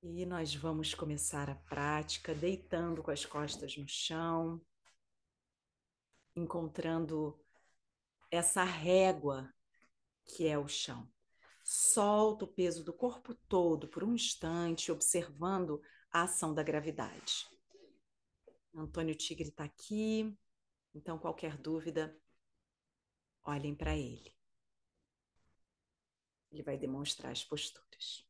E nós vamos começar a prática deitando com as costas no chão, encontrando essa régua que é o chão. Solta o peso do corpo todo por um instante, observando a ação da gravidade. Antônio Tigre está aqui, então qualquer dúvida, olhem para ele. Ele vai demonstrar as posturas.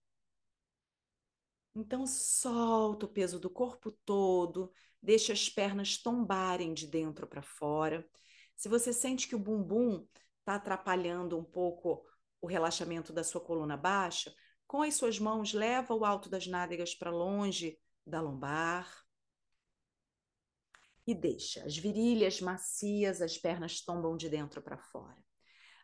Então solta o peso do corpo todo, deixa as pernas tombarem de dentro para fora. Se você sente que o bumbum está atrapalhando um pouco o relaxamento da sua coluna baixa, com as suas mãos leva o alto das nádegas para longe da lombar e deixa as virilhas macias, as pernas tombam de dentro para fora.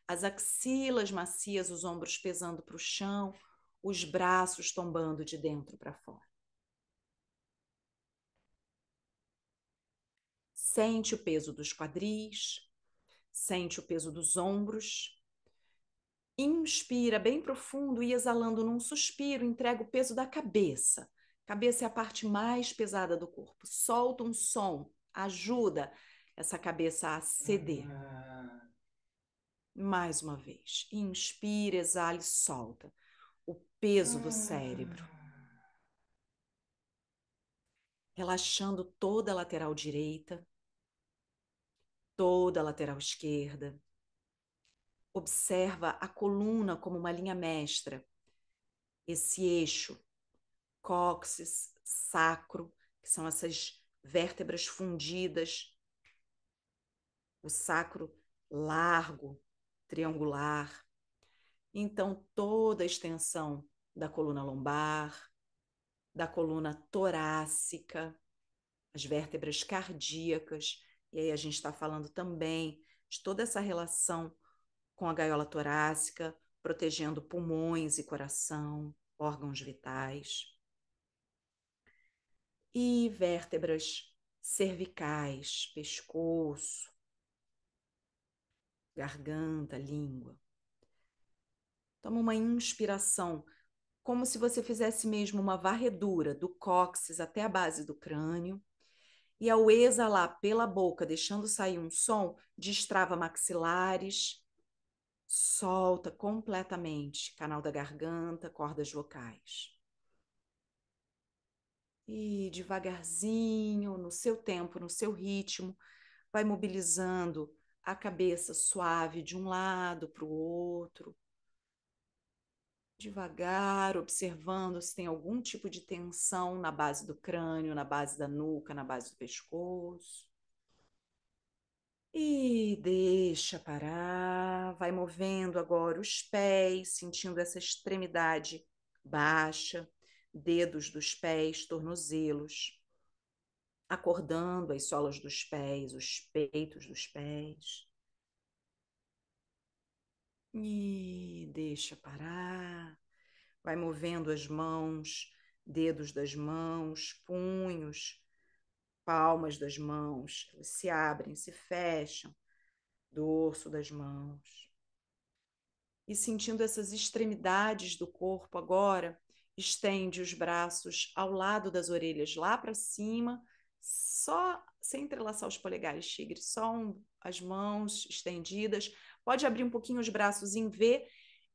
As axilas macias, os ombros pesando para o chão, os braços tombando de dentro para fora. Sente o peso dos quadris, sente o peso dos ombros. Inspira bem profundo e exalando num suspiro, entrega o peso da cabeça. Cabeça é a parte mais pesada do corpo. Solta um som, ajuda essa cabeça a ceder. Mais uma vez. Inspira, exala e solta o peso do cérebro. Relaxando toda a lateral direita, toda a lateral esquerda. Observa a coluna como uma linha mestra. Esse eixo, cóccix, sacro, que são essas vértebras fundidas, o sacro largo, triangular. Então, toda a extensão da coluna lombar, da coluna torácica, as vértebras cardíacas, e aí a gente está falando também de toda essa relação com a gaiola torácica, protegendo pulmões e coração, órgãos vitais. E vértebras cervicais, pescoço, garganta, língua. Toma uma inspiração, como se você fizesse mesmo uma varredura do cóccix até a base do crânio. E ao exalar pela boca, deixando sair um som, destrava maxilares, solta completamente canal da garganta, cordas vocais. E devagarzinho, no seu tempo, no seu ritmo, vai mobilizando a cabeça suave de um lado para o outro. Devagar, observando se tem algum tipo de tensão na base do crânio, na base da nuca, na base do pescoço. E deixa parar, vai movendo agora os pés, sentindo essa extremidade baixa, dedos dos pés, tornozelos, acordando as solas dos pés, os peitos dos pés. E deixa parar, vai movendo as mãos, dedos das mãos, punhos, palmas das mãos, elas se abrem, se fecham, dorso das mãos. E sentindo essas extremidades do corpo agora, estende os braços ao lado das orelhas lá para cima, só sem entrelaçar os polegares, tigre, só as mãos estendidas. Pode abrir um pouquinho os braços em V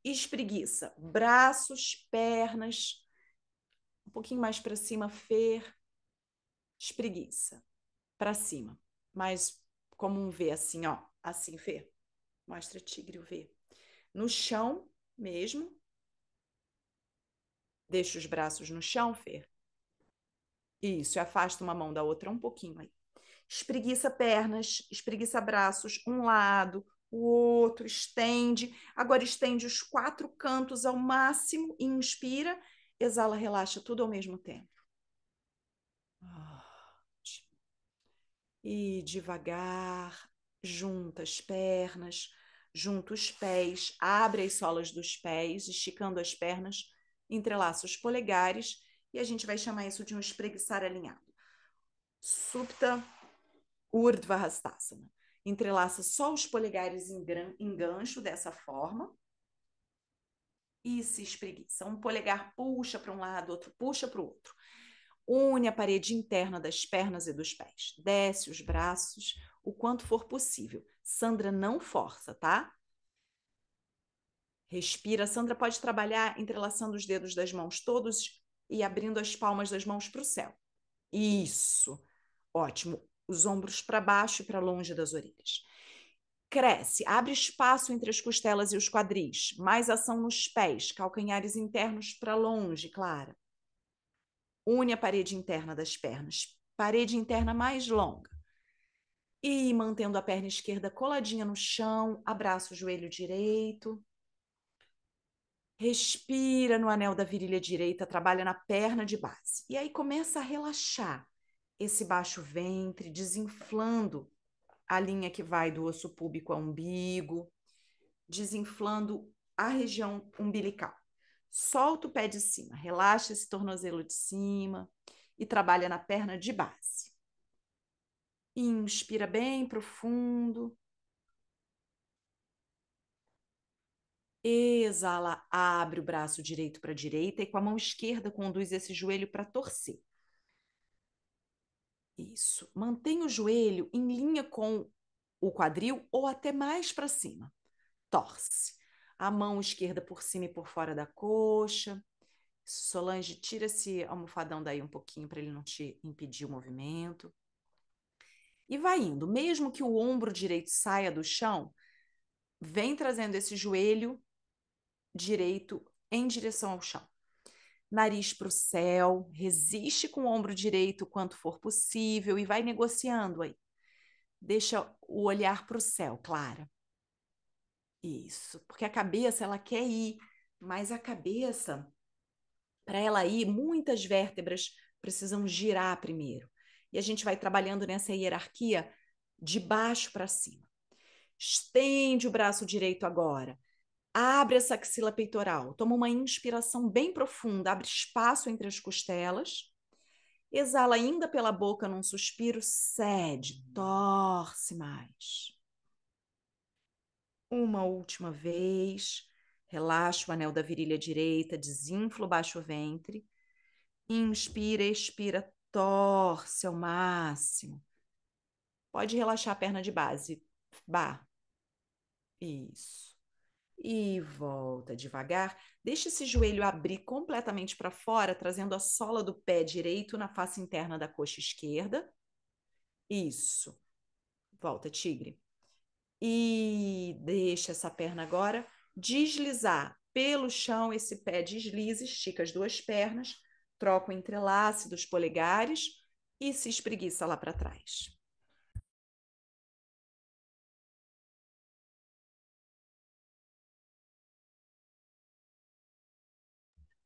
e espreguiça. Braços, pernas, um pouquinho mais para cima, Fer, espreguiça. Para cima, mas como um V, assim, ó, assim, Fer. Mostra tigre o V. No chão mesmo. Deixa os braços no chão, Fer. Isso, afasta uma mão da outra um pouquinho aí. Espreguiça pernas, espreguiça braços, um lado, o outro, estende. Agora estende os 4 cantos ao máximo, inspira, exala, relaxa tudo ao mesmo tempo. E devagar, junta as pernas, junta os pés, abre as solas dos pés, esticando as pernas, entrelaça os polegares e a gente vai chamar isso de um espreguiçar alinhado. Supta Urdhva Hastasana. Entrelaça só os polegares em gancho dessa forma. e se espreguiça. Um polegar puxa para um lado, outro puxa para o outro. Une a parede interna das pernas e dos pés. Desce os braços o quanto for possível. Sandra, não força, tá? Respira. Sandra pode trabalhar entrelaçando os dedos das mãos todos e abrindo as palmas das mãos para o céu. Isso. Ótimo. Os ombros para baixo e para longe das orelhas. Cresce, abre espaço entre as costelas e os quadris. Mais ação nos pés, calcanhares internos para longe, Clara. Une a parede interna das pernas. Parede interna mais longa. E mantendo a perna esquerda coladinha no chão, abraça o joelho direito. Respira no anel da virilha direita, trabalha na perna de base. E aí começa a relaxar esse baixo ventre, desinflando a linha que vai do osso púbico ao umbigo, desinflando a região umbilical. Solta o pé de cima, relaxa esse tornozelo de cima e trabalha na perna de base. Inspira bem profundo. Exala, abre o braço direito para a direita e com a mão esquerda conduz esse joelho para torcer. Isso. Mantenha o joelho em linha com o quadril ou até mais para cima. Torce. A mão esquerda por cima e por fora da coxa. Solange, tira esse almofadão daí um pouquinho para ele não te impedir o movimento. E vai indo. Mesmo que o ombro direito saia do chão, vem trazendo esse joelho direito em direção ao chão. Nariz para o céu, resiste com o ombro direito quanto for possível e vai negociando aí. Deixa o olhar para o céu, Clara. Isso, porque a cabeça ela quer ir, mas a cabeça, para ela ir, muitas vértebras precisam girar primeiro. E a gente vai trabalhando nessa hierarquia de baixo para cima. Estende o braço direito agora. Abre essa axila peitoral. Toma uma inspiração bem profunda. Abre espaço entre as costelas. Exala ainda pela boca num suspiro. Cede. Torce mais. Uma última vez. Relaxa o anel da virilha direita. Desinfla o baixo ventre. Inspira, expira. Torce ao máximo. Pode relaxar a perna de base. Bah. Isso. E volta devagar. Deixa esse joelho abrir completamente para fora, trazendo a sola do pé direito na face interna da coxa esquerda. Isso. Volta, tigre. E deixa essa perna agora deslizar pelo chão. Esse pé desliza, estica as duas pernas, troca o entrelace dos polegares e se espreguiça lá para trás.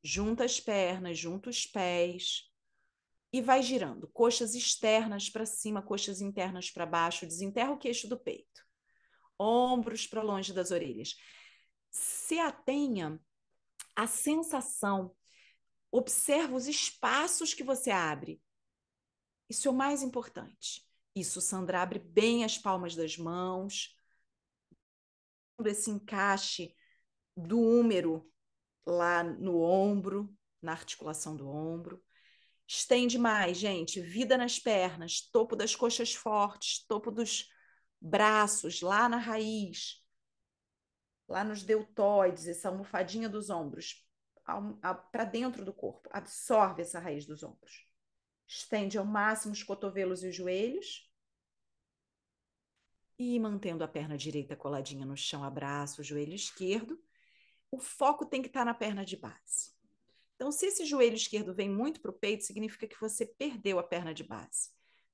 Junta as pernas, junta os pés e vai girando. Coxas externas para cima, coxas internas para baixo. Desenterra o queixo do peito. Ombros para longe das orelhas. Se atenha à sensação. Observa os espaços que você abre. Isso é o mais importante. Isso, Sandra, abre bem as palmas das mãos. Esse encaixe do húmero lá no ombro, na articulação do ombro. Estende mais, gente. Vida nas pernas, topo das coxas fortes, topo dos braços, lá na raiz, lá nos deltoides, essa almofadinha dos ombros, para dentro do corpo. Absorve essa raiz dos ombros. Estende ao máximo os cotovelos e os joelhos. E mantendo a perna direita coladinha no chão, abraça o joelho esquerdo. O foco tem que estar na perna de base. Então, se esse joelho esquerdo vem muito para o peito, significa que você perdeu a perna de base.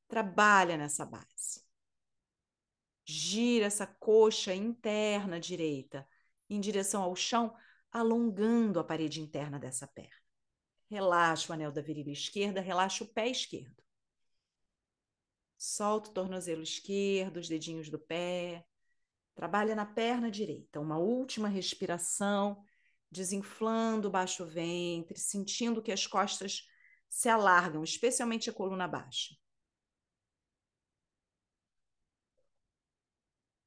Trabalha nessa base. Gira essa coxa interna direita em direção ao chão, alongando a parede interna dessa perna. Relaxa o anel da virilha esquerda, relaxa o pé esquerdo. Solta o tornozelo esquerdo, os dedinhos do pé. Trabalha na perna direita. Uma última respiração, desinflando o baixo ventre, sentindo que as costas se alargam, especialmente a coluna baixa.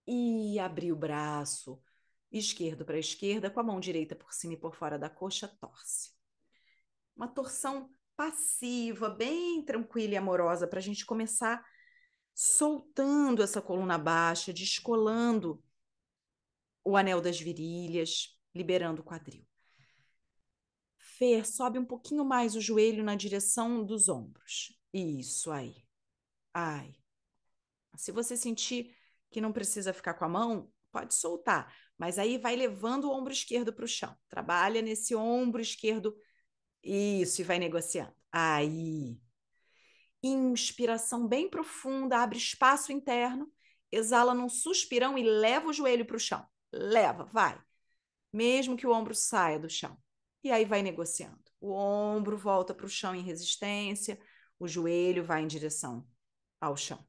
E abrir o braço esquerdo para a esquerda, com a mão direita por cima e por fora da coxa, torce. Uma torção passiva, bem tranquila e amorosa, para a gente começar soltando essa coluna baixa, descolando o anel das virilhas, liberando o quadril. Fê, sobe um pouquinho mais o joelho na direção dos ombros. Isso, aí. Ai. Se você sentir que não precisa ficar com a mão, pode soltar, mas aí vai levando o ombro esquerdo para o chão. Trabalha nesse ombro esquerdo. Isso, e vai negociando. Aí. Inspiração bem profunda, abre espaço interno, exala num suspirão e leva o joelho para o chão. Leva, vai. Mesmo que o ombro saia do chão. E aí vai negociando. O ombro volta para o chão em resistência, o joelho vai em direção ao chão.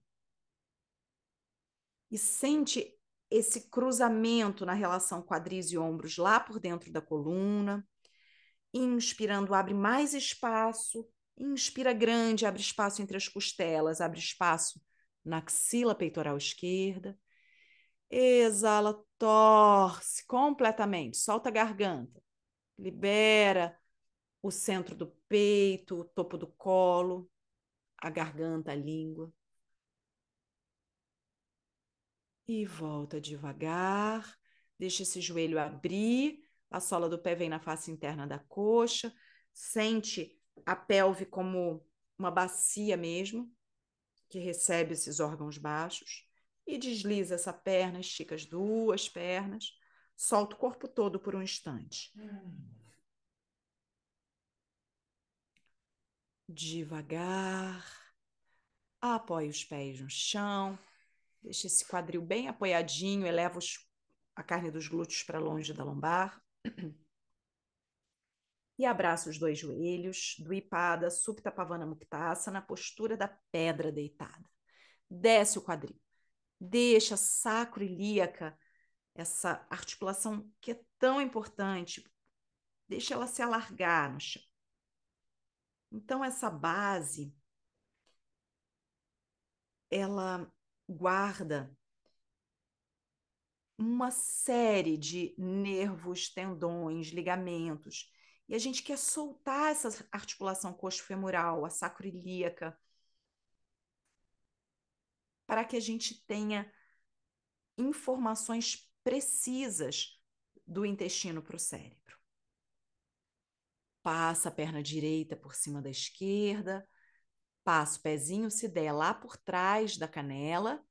E sente esse cruzamento na relação quadris e ombros lá por dentro da coluna. Inspirando, abre mais espaço. Inspira grande, abre espaço entre as costelas, abre espaço na axila peitoral esquerda. Exala, torce completamente, solta a garganta. Libera o centro do peito, o topo do colo, a garganta, a língua. E volta devagar. Deixa esse joelho abrir. A sola do pé vem na face interna da coxa. Sente a pelve como uma bacia mesmo, que recebe esses órgãos baixos. E desliza essa perna, estica as duas pernas. Solta o corpo todo por um instante. Devagar. Apoia os pés no chão. Deixa esse quadril bem apoiadinho. Eleva a carne dos glúteos para longe da lombar. E abraça os dois joelhos, Dvipada, Supta Pavana Muktasana, na postura da pedra deitada. Desce o quadril. Deixa sacro ilíaca, essa articulação que é tão importante, deixa ela se alargar no chão. Então, essa base, ela guarda uma série de nervos, tendões, ligamentos. E a gente quer soltar essa articulação coxo-femoral, a sacroiliaca, para que a gente tenha informações precisas do intestino para o cérebro. Passa a perna direita por cima da esquerda, passa o pezinho, se der, lá por trás da canela,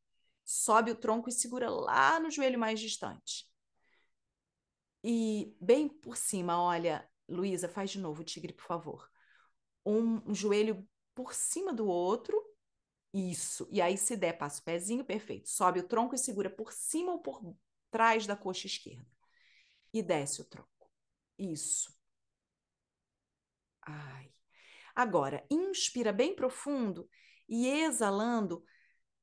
sobe o tronco e segura lá no joelho mais distante. E bem por cima, olha, Luísa, faz de novo o tigre, por favor. Um joelho por cima do outro, isso. E aí, se der, passa o pezinho, perfeito. Sobe o tronco e segura por cima ou por trás da coxa esquerda. E desce o tronco. Isso. Ai. Agora, inspira bem profundo e exalando,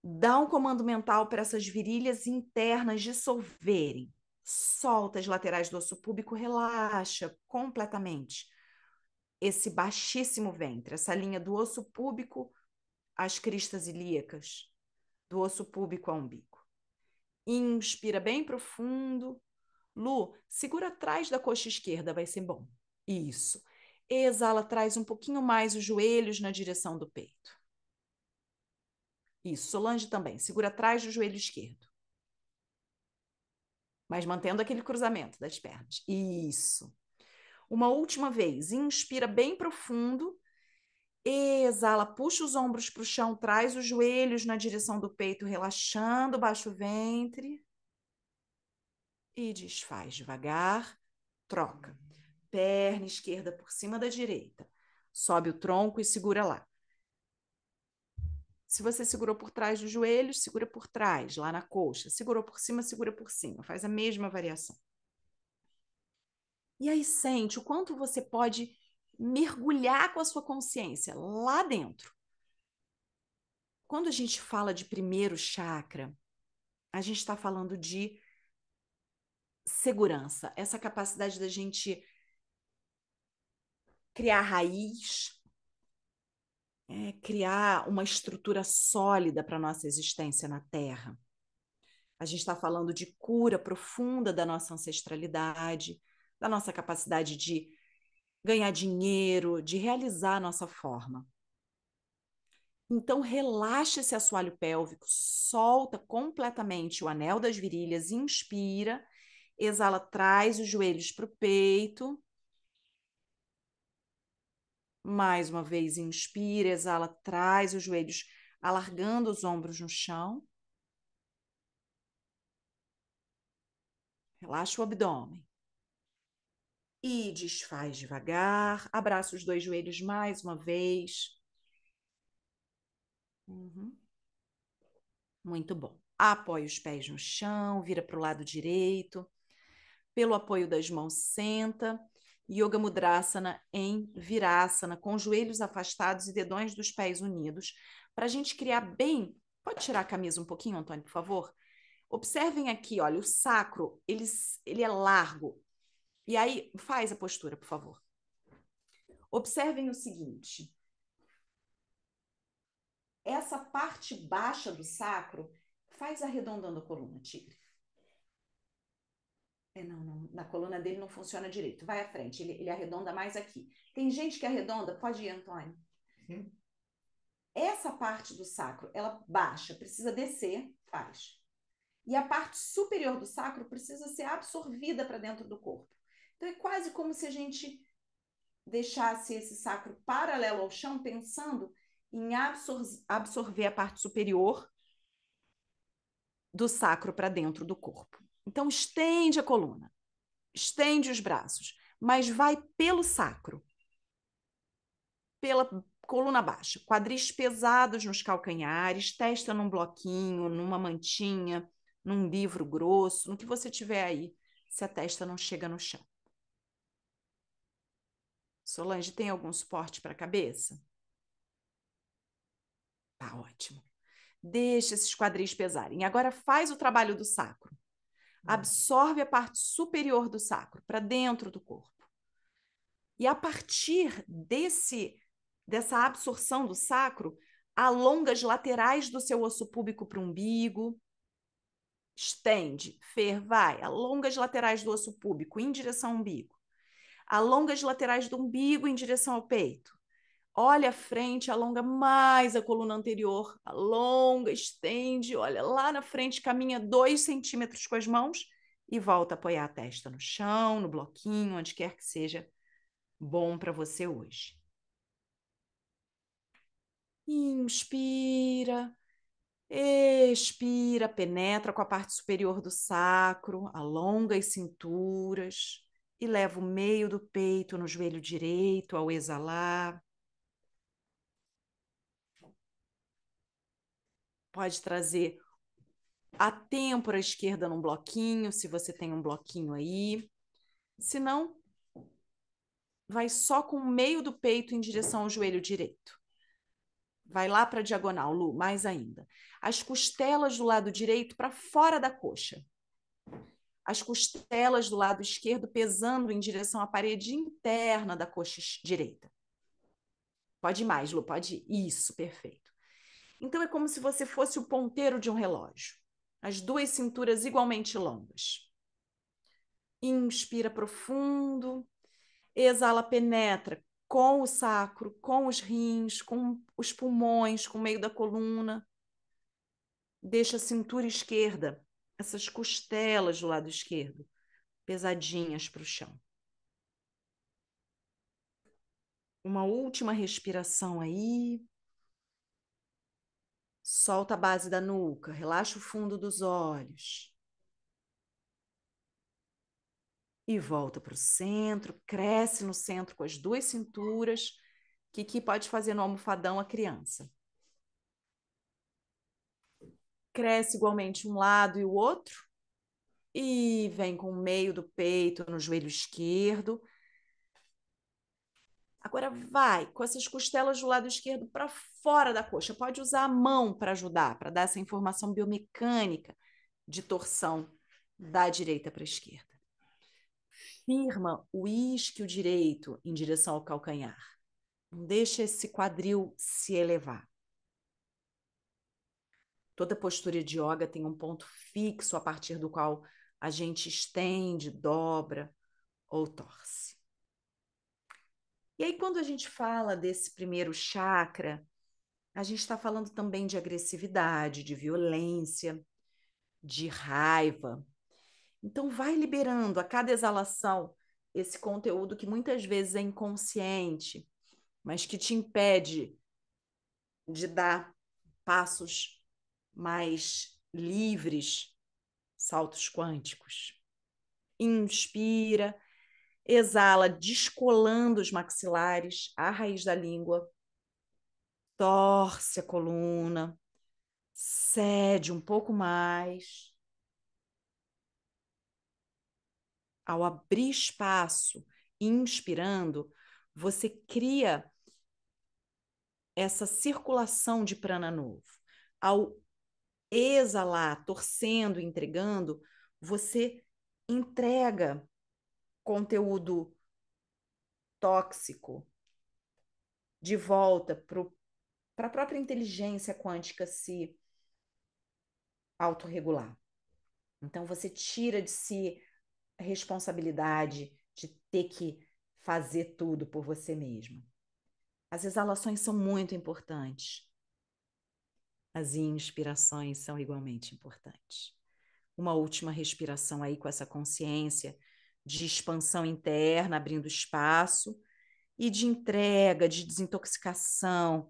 dá um comando mental para essas virilhas internas dissolverem. Solta as laterais do osso púbico, relaxa completamente esse baixíssimo ventre, essa linha do osso púbico às cristas ilíacas, do osso púbico ao umbigo. Inspira bem profundo. Lu, segura atrás da coxa esquerda, vai ser bom. Isso. Exala, traz um pouquinho mais os joelhos na direção do peito. Isso. Solange também. Segura atrás do joelho esquerdo. Mas mantendo aquele cruzamento das pernas. Isso. Uma última vez. Inspira bem profundo. Exala, puxa os ombros para o chão, traz os joelhos na direção do peito, relaxando o baixo ventre. E desfaz devagar. Troca. Perna esquerda por cima da direita. Sobe o tronco e segura lá. Se você segurou por trás dos joelhos, segura por trás, lá na coxa. Segurou por cima, segura por cima. Faz a mesma variação. E aí sente o quanto você pode mergulhar com a sua consciência lá dentro. Quando a gente fala de primeiro chakra, a gente está falando de segurança, essa capacidade da gente criar raiz, criar uma estrutura sólida para a nossa existência na Terra. A gente está falando de cura profunda da nossa ancestralidade, da nossa capacidade de ganhar dinheiro, de realizar a nossa forma. Então, relaxa esse assoalho pélvico, solta completamente o anel das virilhas, inspira, exala, traz os joelhos para o peito. Mais uma vez, inspira, exala, traz os joelhos, alargando os ombros no chão. Relaxa o abdômen. E desfaz devagar. Abraça os dois joelhos mais uma vez. Uhum. Muito bom. Apoia os pés no chão, vira para o lado direito. Pelo apoio das mãos, senta. Yoga Mudrasana em Virasana, com os joelhos afastados e dedões dos pés unidos. Para a gente criar bem... Pode tirar a camisa um pouquinho, Antônio, por favor? Observem aqui, olha, o sacro, ele é largo. E aí, faz a postura, por favor. Observem o seguinte. Essa parte baixa do sacro faz arredondando a coluna, tigre. Não, na coluna dele não funciona direito. Vai à frente, ele arredonda mais aqui. Tem gente que arredonda, pode ir, Antônio. Sim. Essa parte do sacro, ela baixa, precisa descer, faz. E a parte superior do sacro precisa ser absorvida para dentro do corpo. Então é quase como se a gente deixasse esse sacro paralelo ao chão, pensando em absorver a parte superior do sacro para dentro do corpo. Então estende a coluna, estende os braços, mas vai pelo sacro, pela coluna baixa, quadris pesados nos calcanhares, testa num bloquinho, numa mantinha, num livro grosso, no que você tiver aí, se a testa não chega no chão. Solange, tem algum suporte para a cabeça? Tá ótimo. Deixa esses quadris pesarem. Agora faz o trabalho do sacro. Absorve a parte superior do sacro para dentro do corpo. E a partir dessa absorção do sacro, alonga as laterais do seu osso púbico para o umbigo. Estende, Fer, vai. Alonga as laterais do osso púbico em direção ao umbigo. Alonga as laterais do umbigo em direção ao peito. Olha à frente, alonga mais a coluna anterior. Alonga, estende, olha lá na frente, caminha 2 centímetros com as mãos e volta a apoiar a testa no chão, no bloquinho, onde quer que seja bom para você hoje. Inspira, expira, penetra com a parte superior do sacro, alonga as cinturas e leva o meio do peito no joelho direito ao exalar. Pode trazer a têmpora esquerda num bloquinho, se você tem um bloquinho aí. Se não, vai só com o meio do peito em direção ao joelho direito. Vai lá para a diagonal, Lu, mais ainda. As costelas do lado direito para fora da coxa. As costelas do lado esquerdo pesando em direção à parede interna da coxa direita. Pode ir mais, Lu, pode ir. Isso, perfeito. Então é como se você fosse o ponteiro de um relógio. As duas cinturas igualmente longas. Inspira profundo. Exala, penetra com o sacro, com os rins, com os pulmões, com o meio da coluna. Deixa a cintura esquerda, essas costelas do lado esquerdo, pesadinhas para o chão. Uma última respiração aí. Solta a base da nuca, relaxa o fundo dos olhos. E volta para o centro, cresce no centro com as duas cinturas. Que pode fazer no almofadão a criança. Cresce igualmente um lado e o outro. E vem com o meio do peito no joelho esquerdo. Agora vai com essas costelas do lado esquerdo para fora da coxa. Pode usar a mão para ajudar, para dar essa informação biomecânica de torção da direita para a esquerda. Firma o isquio direito em direção ao calcanhar. Não deixa esse quadril se elevar. Toda postura de yoga tem um ponto fixo a partir do qual a gente estende, dobra ou torce. E aí, quando a gente fala desse primeiro chakra, a gente está falando também de agressividade, de violência, de raiva. Então, vai liberando a cada exalação esse conteúdo que muitas vezes é inconsciente, mas que te impede de dar passos mais livres, saltos quânticos. Inspira, exala, descolando os maxilares, a raiz da língua, torce a coluna, cede um pouco mais. Ao abrir espaço, inspirando, você cria essa circulação de prana novo. Ao exalar, torcendo, entregando, você entrega conteúdo tóxico de volta para a própria inteligência quântica se autorregular. Então, você tira de si a responsabilidade de ter que fazer tudo por você mesmo. As exalações são muito importantes. As inspirações são igualmente importantes. Uma última respiração aí com essa consciência de expansão interna, abrindo espaço, e de entrega, de desintoxicação,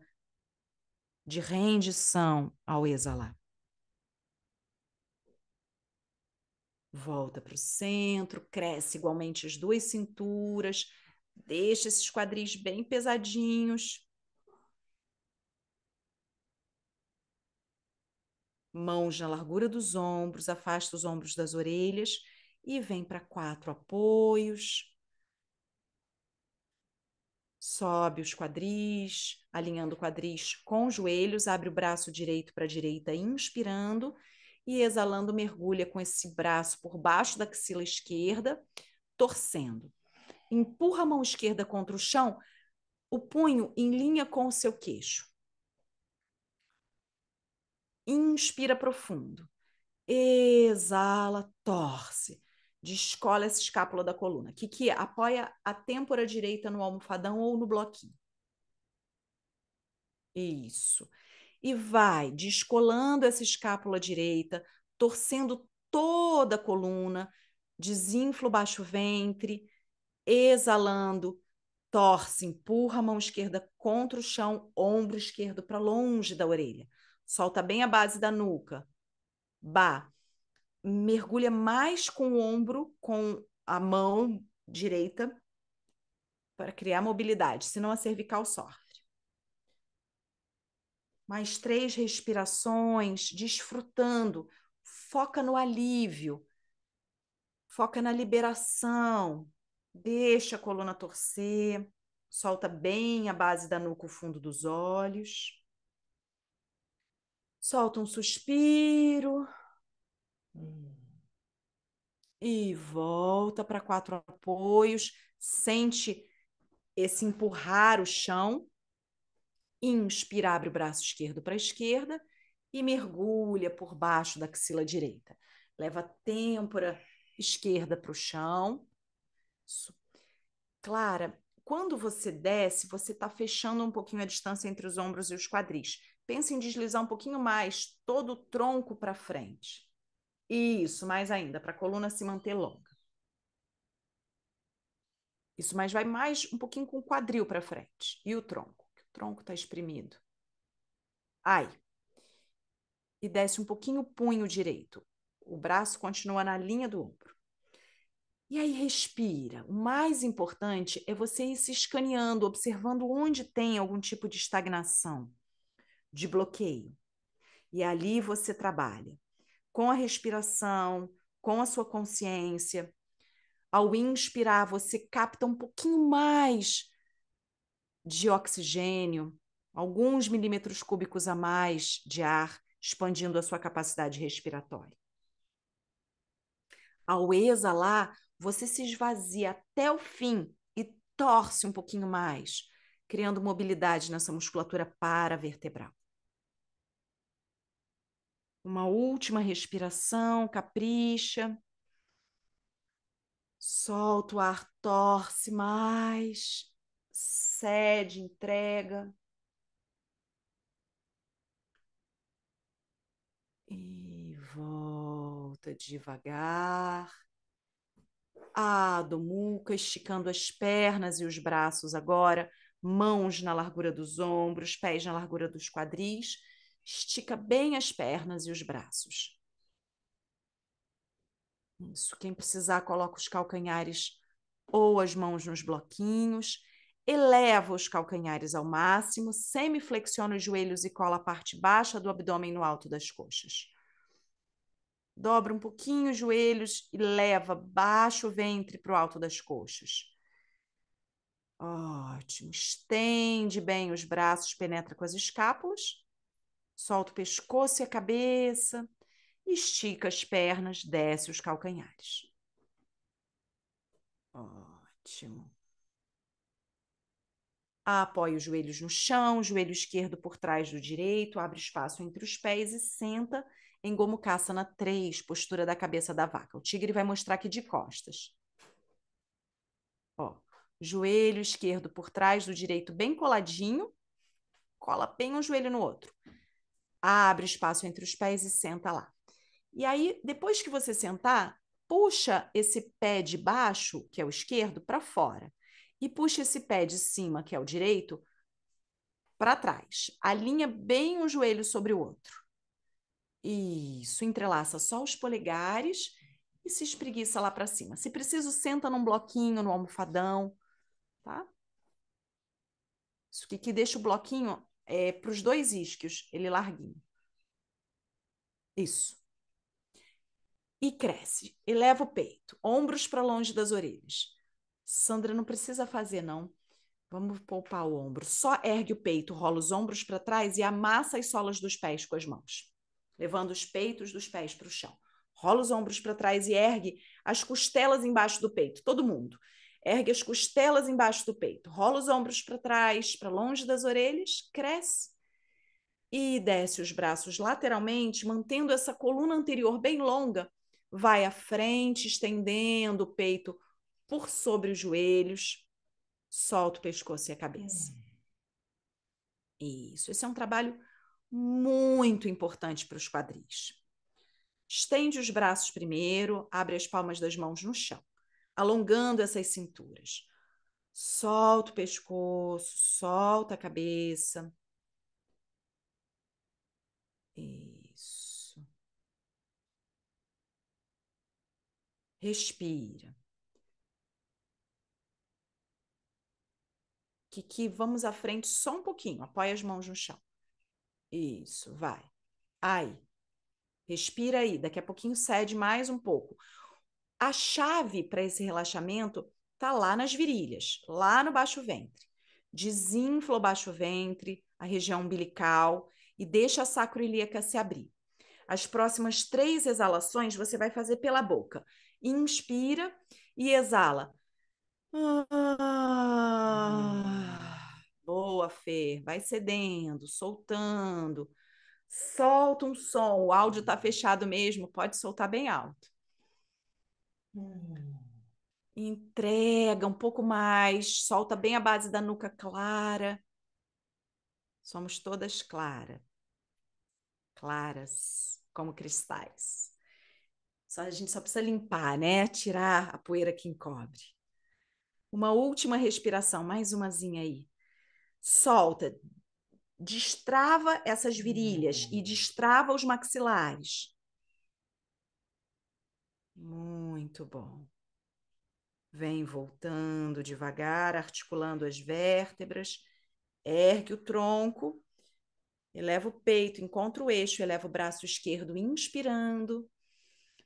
de rendição ao exalar. Volta para o centro, cresce igualmente as duas cinturas, deixa esses quadris bem pesadinhos. Mãos na largura dos ombros, afasta os ombros das orelhas e vem para 4 apoios. Sobe os quadris, alinhando quadris com os joelhos, abre o braço direito para a direita, inspirando e exalando, mergulha com esse braço por baixo da axila esquerda, torcendo. Empurra a mão esquerda contra o chão, o punho em linha com o seu queixo. Inspira profundo. Exala, torce. Descola essa escápula da coluna. Que apoia a têmpora direita no almofadão ou no bloquinho. Isso. E vai descolando essa escápula direita, torcendo toda a coluna, desinfla o baixo ventre, exalando, torce, empurra a mão esquerda contra o chão, ombro esquerdo para longe da orelha. Solta bem a base da nuca. Bah. Mergulha mais com o ombro, com a mão direita, para criar mobilidade, senão a cervical sofre. Mais 3 respirações, desfrutando. Foca no alívio, foca na liberação. Deixa a coluna torcer, solta bem a base da nuca, o fundo dos olhos. Solta um suspiro. E volta para 4 apoios. Sente esse empurrar o chão. Inspira, abre o braço esquerdo para a esquerda e mergulha por baixo da axila direita. Leva a têmpora esquerda para o chão. Isso. Clara, quando você desce, você está fechando um pouquinho a distância entre os ombros e os quadris. Pense em deslizar um pouquinho mais todo o tronco para frente. Isso, mais ainda, para a coluna se manter longa. Isso, mas vai mais um pouquinho com o quadril para frente. E o tronco? O tronco está exprimido. Ai. E desce um pouquinho o punho direito. O braço continua na linha do ombro. E aí respira. O mais importante é você ir se escaneando, observando onde tem algum tipo de estagnação, de bloqueio. E ali você trabalha com a respiração, com a sua consciência. Ao inspirar, você capta um pouquinho mais de oxigênio, alguns milímetros cúbicos a mais de ar, expandindo a sua capacidade respiratória. Ao exalar, você se esvazia até o fim e torce um pouquinho mais, criando mobilidade nessa musculatura paravertebral. Uma última respiração, capricha. Solta o ar, torce mais, cede, entrega. E volta devagar. Adho Mukha, esticando as pernas e os braços agora, mãos na largura dos ombros, pés na largura dos quadris. Estica bem as pernas e os braços. Isso. Quem precisar, coloca os calcanhares ou as mãos nos bloquinhos. Eleva os calcanhares ao máximo, semiflexiona os joelhos e cola a parte baixa do abdômen no alto das coxas. Dobra um pouquinho os joelhos e leva, baixa o ventre para o alto das coxas. Ótimo. Estende bem os braços, penetra com as escápulas. Solta o pescoço e a cabeça. Estica as pernas, desce os calcanhares. Ótimo. Apoia os joelhos no chão, joelho esquerdo por trás do direito, abre espaço entre os pés e senta em Gomukhasana 3, postura da cabeça da vaca. O tigre vai mostrar aqui de costas. Ó, joelho esquerdo por trás do direito bem coladinho, cola bem um joelho no outro. Abre espaço entre os pés e senta lá. E aí, depois que você sentar, puxa esse pé de baixo, que é o esquerdo, para fora. E puxa esse pé de cima, que é o direito, para trás. Alinha bem um joelho sobre o outro. Isso, entrelaça só os polegares e se espreguiça lá para cima. Se preciso, senta num bloquinho, no almofadão, tá? Isso que deixa o bloquinho para os dois isquios, ele larguinho. Isso. E cresce, eleva o peito, ombros para longe das orelhas. Sandra, não precisa fazer, não. Vamos poupar o ombro. Só ergue o peito, rola os ombros para trás e amassa as solas dos pés com as mãos, levando os peitos dos pés para o chão. Rola os ombros para trás e ergue as costelas embaixo do peito. Todo mundo. Ergue as costelas embaixo do peito. Rola os ombros para trás, para longe das orelhas. Cresce. E desce os braços lateralmente, mantendo essa coluna anterior bem longa. Vai à frente, estendendo o peito por sobre os joelhos. Solta o pescoço e a cabeça. Isso. Esse é um trabalho muito importante para os quadris. Estende os braços primeiro, abre as palmas das mãos no chão, alongando essas cinturas. Solta o pescoço, solta a cabeça. Isso. Respira. Kiki, vamos à frente só um pouquinho. Apoia as mãos no chão. Isso, vai. Aí. Respira aí. Daqui a pouquinho cede mais um pouco. A chave para esse relaxamento está lá nas virilhas, lá no baixo ventre. Desinfla o baixo ventre, a região umbilical e deixa a sacroiliaca se abrir. As próximas 3 exalações você vai fazer pela boca. Inspira e exala. Boa, Fê. Vai cedendo, soltando. Solta um som. O áudio está fechado mesmo, pode soltar bem alto. Entrega um pouco mais, solta bem a base da nuca clara. Somos todas claras, como cristais. A gente só precisa limpar, né? Tirar a poeira que encobre. Uma última respiração, mais umazinha aí. Solta, destrava essas virilhas e destrava os maxilares. Muito bom. Vem voltando devagar, articulando as vértebras. Ergue o tronco, eleva o peito, encontra o eixo, eleva o braço esquerdo, inspirando.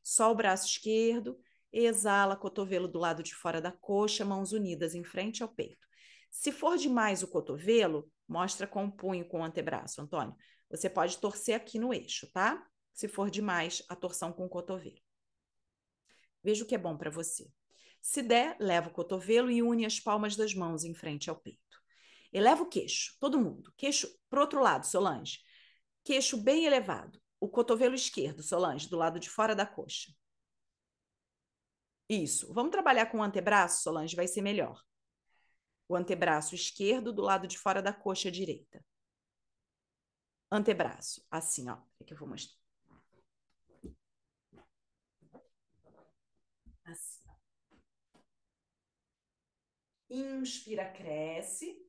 Só o braço esquerdo, exala, cotovelo do lado de fora da coxa, mãos unidas em frente ao peito. Se for demais o cotovelo, mostra com o punho, com o antebraço, Antônio. Você pode torcer aqui no eixo, tá? Se for demais a torção com o cotovelo. Veja o que é bom para você. Se der, leva o cotovelo e une as palmas das mãos em frente ao peito. Eleva o queixo, todo mundo. Queixo para o outro lado, Solange. Queixo bem elevado. o cotovelo esquerdo, Solange, do lado de fora da coxa. Isso. Vamos trabalhar com o antebraço, Solange, vai ser melhor. O antebraço esquerdo do lado de fora da coxa direita. Antebraço, assim, ó. É que eu vou mostrar. Assim. Inspira, cresce.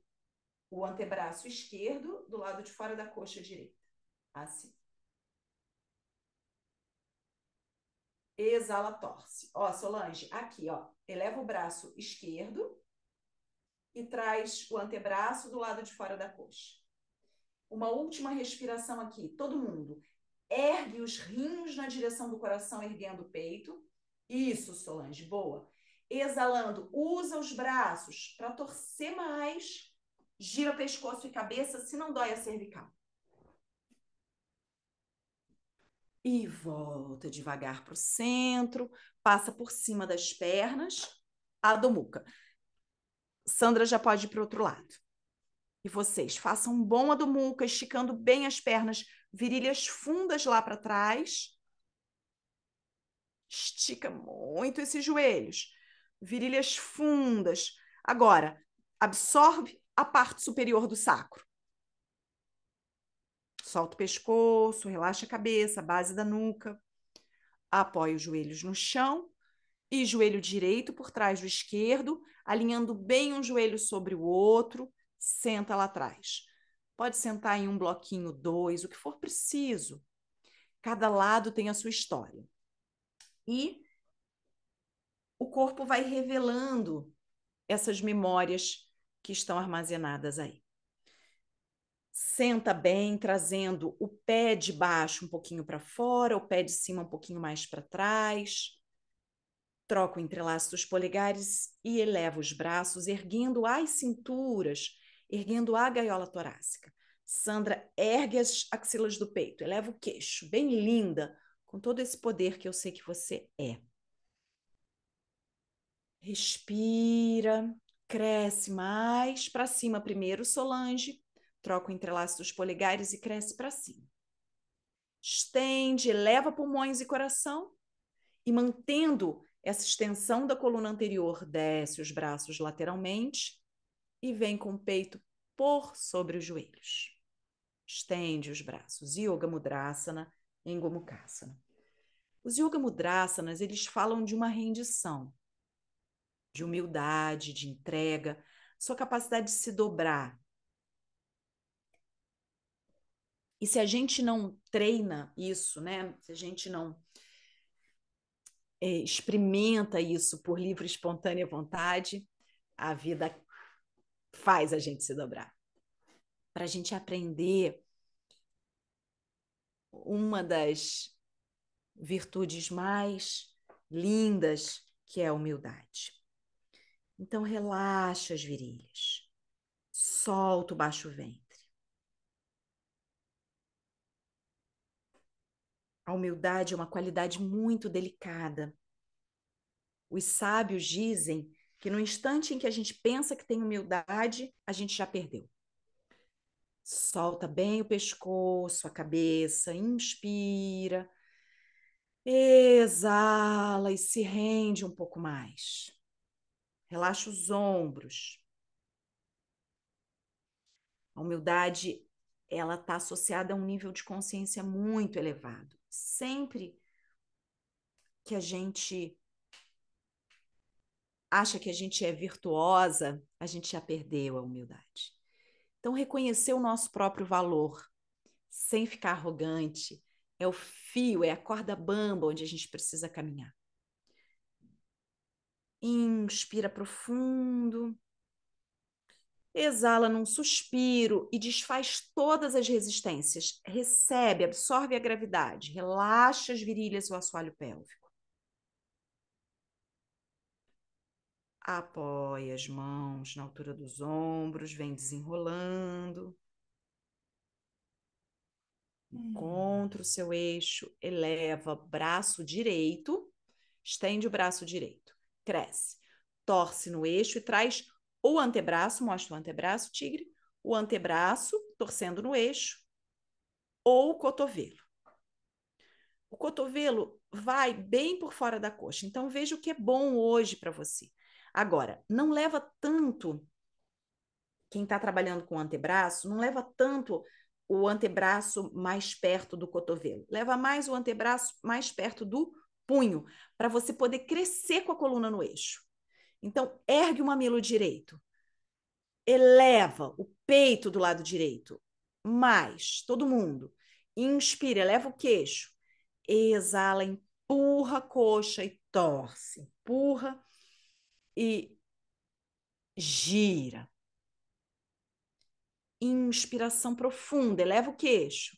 O antebraço esquerdo do lado de fora da coxa direita. Assim. Exala, torce. Ó, Solange, aqui, ó. Eleva o braço esquerdo e traz o antebraço do lado de fora da coxa. Uma última respiração aqui, todo mundo. Ergue os rins na direção do coração, erguendo o peito. Isso, Solange, boa. Exalando, usa os braços para torcer mais. Gira pescoço e cabeça, se não dói a cervical. E volta devagar para o centro, passa por cima das pernas, Adho Mukha. Sandra já pode ir para o outro lado. E vocês façam um bom Adho Mukha, esticando bem as pernas, virilhas fundas lá para trás. Estica muito esses joelhos, virilhas fundas. Agora, absorve a parte superior do sacro. Solta o pescoço, relaxa a cabeça, a base da nuca. Apoia os joelhos no chão e joelho direito por trás do esquerdo, alinhando bem um joelho sobre o outro, senta lá atrás. Pode sentar em um bloquinho, dois, o que for preciso. Cada lado tem a sua história. E o corpo vai revelando essas memórias que estão armazenadas aí. Senta bem, trazendo o pé de baixo um pouquinho para fora, o pé de cima um pouquinho mais para trás. Troca o entrelaço dos polegares e eleva os braços, erguendo as cinturas, erguendo a gaiola torácica. Sandra, ergue as axilas do peito, eleva o queixo, bem linda, com todo esse poder que eu sei que você é. Respira, cresce mais para cima primeiro, Solange. Troca o entrelaço dos polegares e cresce para cima. Estende, eleva pulmões e coração. E mantendo essa extensão da coluna anterior, desce os braços lateralmente e vem com o peito por sobre os joelhos. Estende os braços. Yoga Mudrasana em Gomukhasana. Os Yoga Mudrasanas, eles falam de uma rendição, de humildade, de entrega, sua capacidade de se dobrar. E se a gente não treina isso, né? Se a gente não experimenta isso por livre e espontânea vontade, a vida faz a gente se dobrar. Para a gente aprender uma das virtudes mais lindas, que é a humildade. Então, relaxa as virilhas. Solta o baixo ventre. A humildade é uma qualidade muito delicada. Os sábios dizem que no instante em que a gente pensa que tem humildade, a gente já perdeu. Solta bem o pescoço, a cabeça, inspira, exala e se rende um pouco mais. Relaxa os ombros. A humildade, ela está associada a um nível de consciência muito elevado. Sempre que a gente acha que a gente é virtuosa, a gente já perdeu a humildade. Então, reconhecer o nosso próprio valor, sem ficar arrogante, é o fio, é a corda bamba onde a gente precisa caminhar. Inspira profundo. Exala num suspiro e desfaz todas as resistências. Recebe, absorve a gravidade. Relaxa as virilhas e o assoalho pélvico. Apoia as mãos na altura dos ombros, vem desenrolando. Encontra o seu eixo, eleva braço direito, estende o braço direito, cresce. Torce no eixo e traz o antebraço, mostra o antebraço, tigre, o antebraço torcendo no eixo, ou o cotovelo. O cotovelo vai bem por fora da coxa. Então, veja o que é bom hoje para você. Agora, não leva tanto, quem está trabalhando com o antebraço, não leva tanto o antebraço mais perto do cotovelo. Leva mais o antebraço mais perto do punho, para você poder crescer com a coluna no eixo. Então, ergue o mamilo direito. Eleva o peito do lado direito. Mais, todo mundo. Inspira, eleva o queixo. Exala, empurra a coxa e torce. Empurra e gira. Inspiração profunda, eleva o queixo.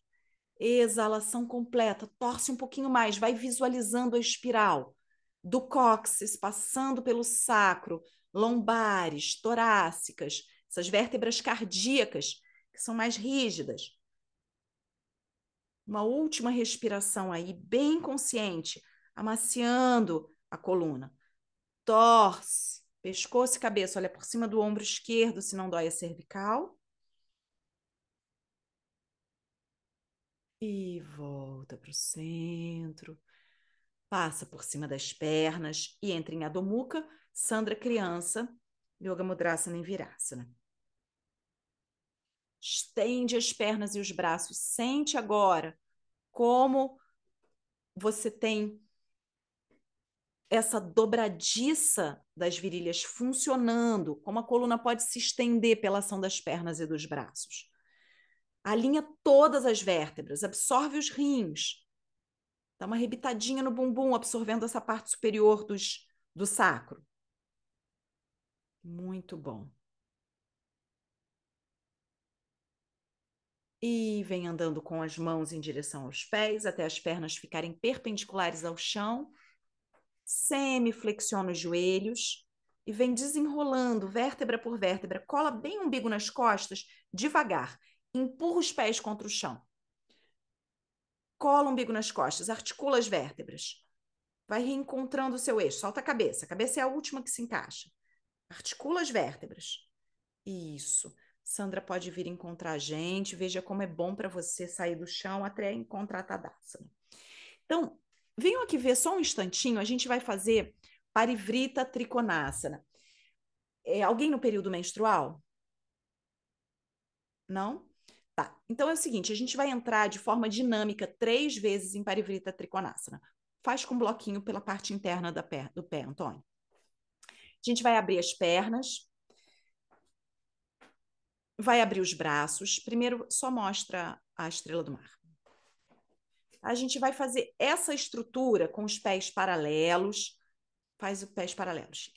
Exalação completa, torce um pouquinho mais, vai visualizando a espiral do cóccix, passando pelo sacro, lombares, torácicas, essas vértebras cardíacas, que são mais rígidas. Uma última respiração aí, bem consciente, amaciando a coluna. Torce, pescoço e cabeça, olha por cima do ombro esquerdo, se não dói a cervical. E volta para o centro. Passa por cima das pernas e entra em Adho Mukha, Sandra criança, Yoga Mudrasana em Virasana. Estende as pernas e os braços. Sente agora como você tem essa dobradiça das virilhas funcionando, como a coluna pode se estender pela ação das pernas e dos braços. Alinha todas as vértebras, absorve os rins. Dá uma rebitadinha no bumbum, absorvendo essa parte superior do sacro. Muito bom. E vem andando com as mãos em direção aos pés, até as pernas ficarem perpendiculares ao chão. Semiflexiona os joelhos e vem desenrolando vértebra por vértebra. Cola bem o umbigo nas costas, devagar. Empurra os pés contra o chão. Cola o umbigo nas costas, articula as vértebras. Vai reencontrando o seu eixo. Solta a cabeça. A cabeça é a última que se encaixa. Articula as vértebras. Isso. Sandra pode vir encontrar a gente. Veja como é bom para você sair do chão até encontrar a Tadasana. Então, venham aqui ver só um instantinho. A gente vai fazer Parivrita Trikonasana. Alguém no período menstrual? Não? Tá. Então é o seguinte, a gente vai entrar de forma dinâmica 3 vezes em Parivrita Trikonasana. Faz com um bloquinho pela parte interna do pé, Antônio. A gente vai abrir as pernas, vai abrir os braços. Primeiro, só mostra a estrela do mar. A gente vai fazer essa estrutura com os pés paralelos. Faz os pés paralelos.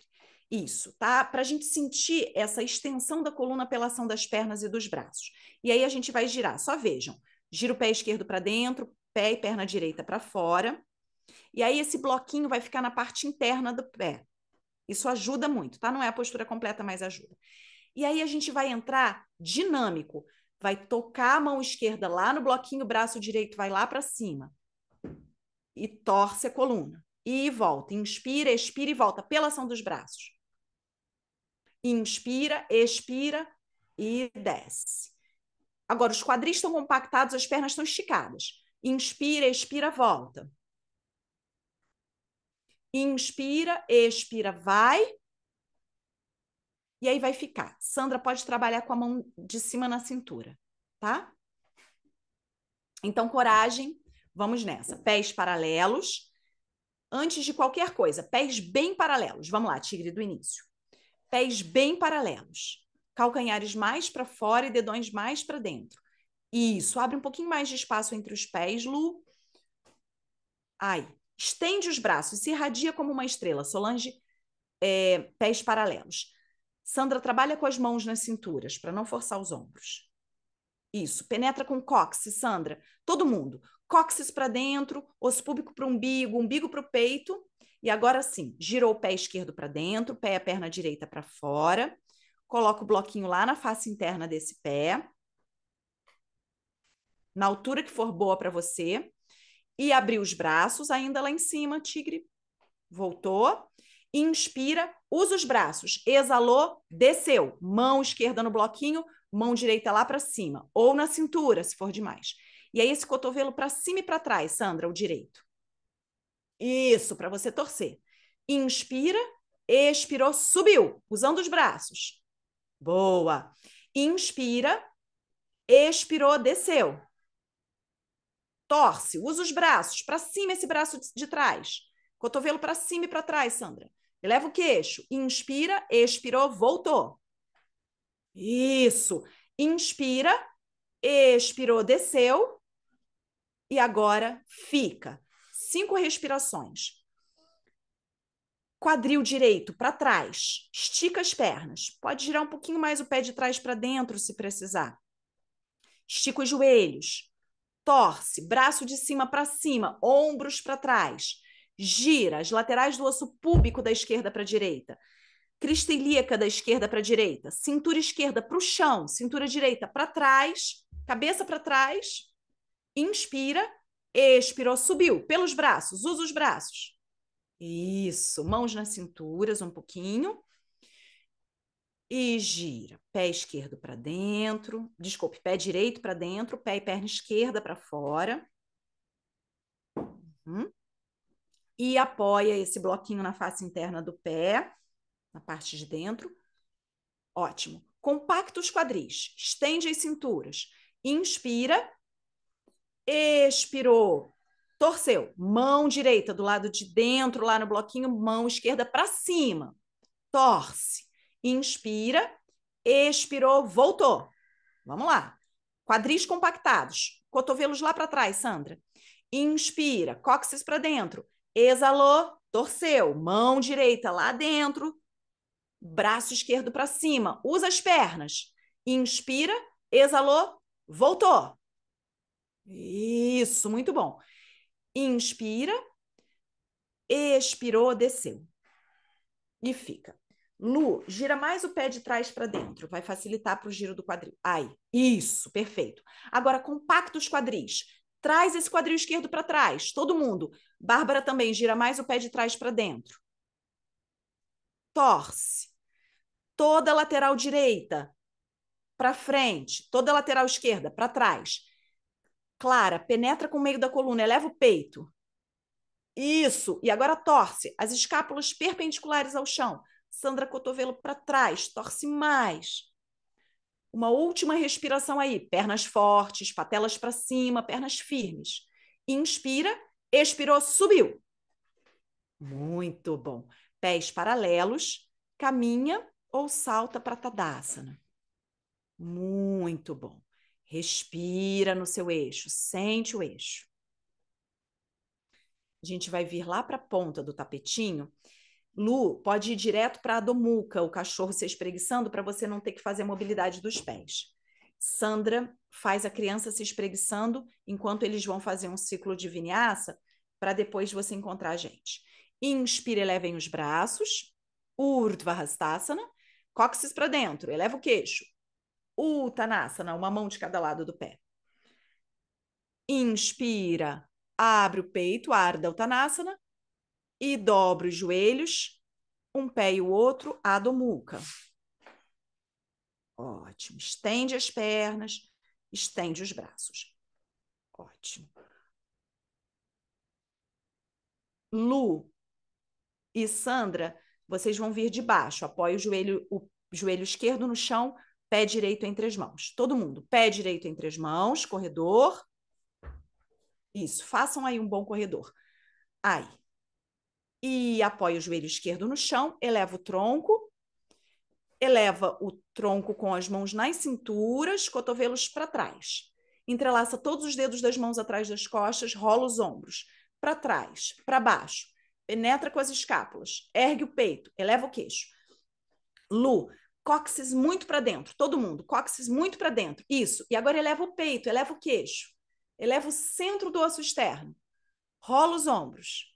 Isso, tá? Para a gente sentir essa extensão da coluna pela ação das pernas e dos braços. E aí a gente vai girar. Só vejam. Gira o pé esquerdo para dentro, pé e perna direita para fora. E aí esse bloquinho vai ficar na parte interna do pé. Isso ajuda muito, tá? Não é a postura completa, mas ajuda. E aí a gente vai entrar dinâmico. Vai tocar a mão esquerda lá no bloquinho, o braço direito vai lá para cima. E torce a coluna. E volta. Inspira, expira e volta pela ação dos braços. Inspira, expira e desce. Agora, os quadris estão compactados, as pernas estão esticadas. Inspira, expira, volta. Inspira, expira, vai. E aí vai ficar. Sandra pode trabalhar com a mão de cima na cintura, tá? Então, coragem, vamos nessa. Pés paralelos. Antes de qualquer coisa, pés bem paralelos. Vamos lá, tigre do início. Pés bem paralelos. Calcanhares mais para fora e dedões mais para dentro. Isso, abre um pouquinho mais de espaço entre os pés, Lu. Ai, estende os braços, se irradia como uma estrela. Solange, pés paralelos. Sandra trabalha com as mãos nas cinturas, para não forçar os ombros. Isso, penetra com cóccix, Sandra. Todo mundo. Cóccix para dentro, osso púbico para o umbigo, umbigo para o peito. E agora sim, girou o pé esquerdo para dentro, pé e a perna direita para fora. Coloca o bloquinho lá na face interna desse pé. Na altura que for boa para você. E abrir os braços, ainda lá em cima, tigre. Voltou. Inspira, usa os braços. Exalou, desceu. Mão esquerda no bloquinho, mão direita lá para cima. Ou na cintura, se for demais. E aí esse cotovelo para cima e para trás, Sandra, o direito. Isso, para você torcer. Inspira, expirou, subiu, usando os braços. Boa. Inspira, expirou, desceu. Torce, usa os braços para cima, esse braço de trás. Cotovelo para cima e para trás, Sandra. Eleva o queixo. Inspira, expirou, voltou. Isso. Inspira, expirou, desceu. E agora fica. 5 respirações. Quadril direito para trás. Estica as pernas. Pode girar um pouquinho mais o pé de trás para dentro, se precisar. Estica os joelhos. Torce, braço de cima para cima, ombros para trás. Gira as laterais do osso púbico da esquerda para a direita. Crista ilíaca da esquerda para a direita. Cintura esquerda para o chão, cintura direita para trás, cabeça para trás. Inspira, expirou, subiu pelos braços, usa os braços. Isso, mãos nas cinturas um pouquinho. E gira. Pé esquerdo para dentro. Desculpe, pé direito para dentro, pé e perna esquerda para fora. E apoia esse bloquinho na face interna do pé, na parte de dentro. Ótimo. Compacta os quadris. Estende as cinturas. Inspira. Expirou. Torceu. Mão direita do lado de dentro, lá no bloquinho. Mão esquerda para cima. Torce. Inspira. Expirou. Voltou. Vamos lá. Quadris compactados. Cotovelos lá para trás, Sandra. Inspira. Cóccix para dentro. Exalou. Torceu. Mão direita lá dentro. Braço esquerdo para cima. Usa as pernas. Inspira. Exalou. Voltou. Isso, muito bom. Inspira. Expirou, desceu. E fica. Lu, gira mais o pé de trás para dentro. Vai facilitar para o giro do quadril. Ai, isso, perfeito. Agora, compacta os quadris. Traz esse quadril esquerdo para trás. Todo mundo. Bárbara também, gira mais o pé de trás para dentro. Torce. Toda a lateral direita para frente. Toda a lateral esquerda para trás. Clara, penetra com o meio da coluna. Eleva o peito. Isso. E agora torce. As escápulas perpendiculares ao chão. Sandra, cotovelo para trás. Torce mais. Uma última respiração aí. Pernas fortes, patelas para cima, pernas firmes. Inspira, expirou, subiu. Muito bom. Pés paralelos, caminha ou salta para Tadasana. Muito bom. Respira no seu eixo, sente o eixo. A gente vai vir lá para a ponta do tapetinho. Lu, pode ir direto para a Adho Mukha, o cachorro se espreguiçando, para você não ter que fazer a mobilidade dos pés. Sandra faz a criança se espreguiçando enquanto eles vão fazer um ciclo de vinyasa, para depois você encontrar a gente. Inspira, elevem os braços. Urdhva Hastasana. Cóccix para dentro, eleva o queixo. Uttanasana, uma mão de cada lado do pé. Inspira, abre o peito, Ardha Uttanasana. E dobra os joelhos, um pé e o outro, Adho Mukha. Ótimo. Estende as pernas, estende os braços. Ótimo. Lu e Sandra, vocês vão vir de baixo. Apoie o joelho esquerdo no chão, pé direito entre as mãos. Todo mundo, pé direito entre as mãos, corredor. Isso, façam aí um bom corredor. Aí. E apoie o joelho esquerdo no chão, eleva o tronco. Eleva o tronco com as mãos nas cinturas, cotovelos para trás. Entrelaça todos os dedos das mãos atrás das costas, rola os ombros. Para trás, para baixo. Penetra com as escápulas. Ergue o peito, eleva o queixo. Lu, cóccix muito para dentro. Todo mundo, cóccix muito para dentro. Isso. E agora eleva o peito, eleva o queixo. Eleva o centro do osso externo. Rola os ombros.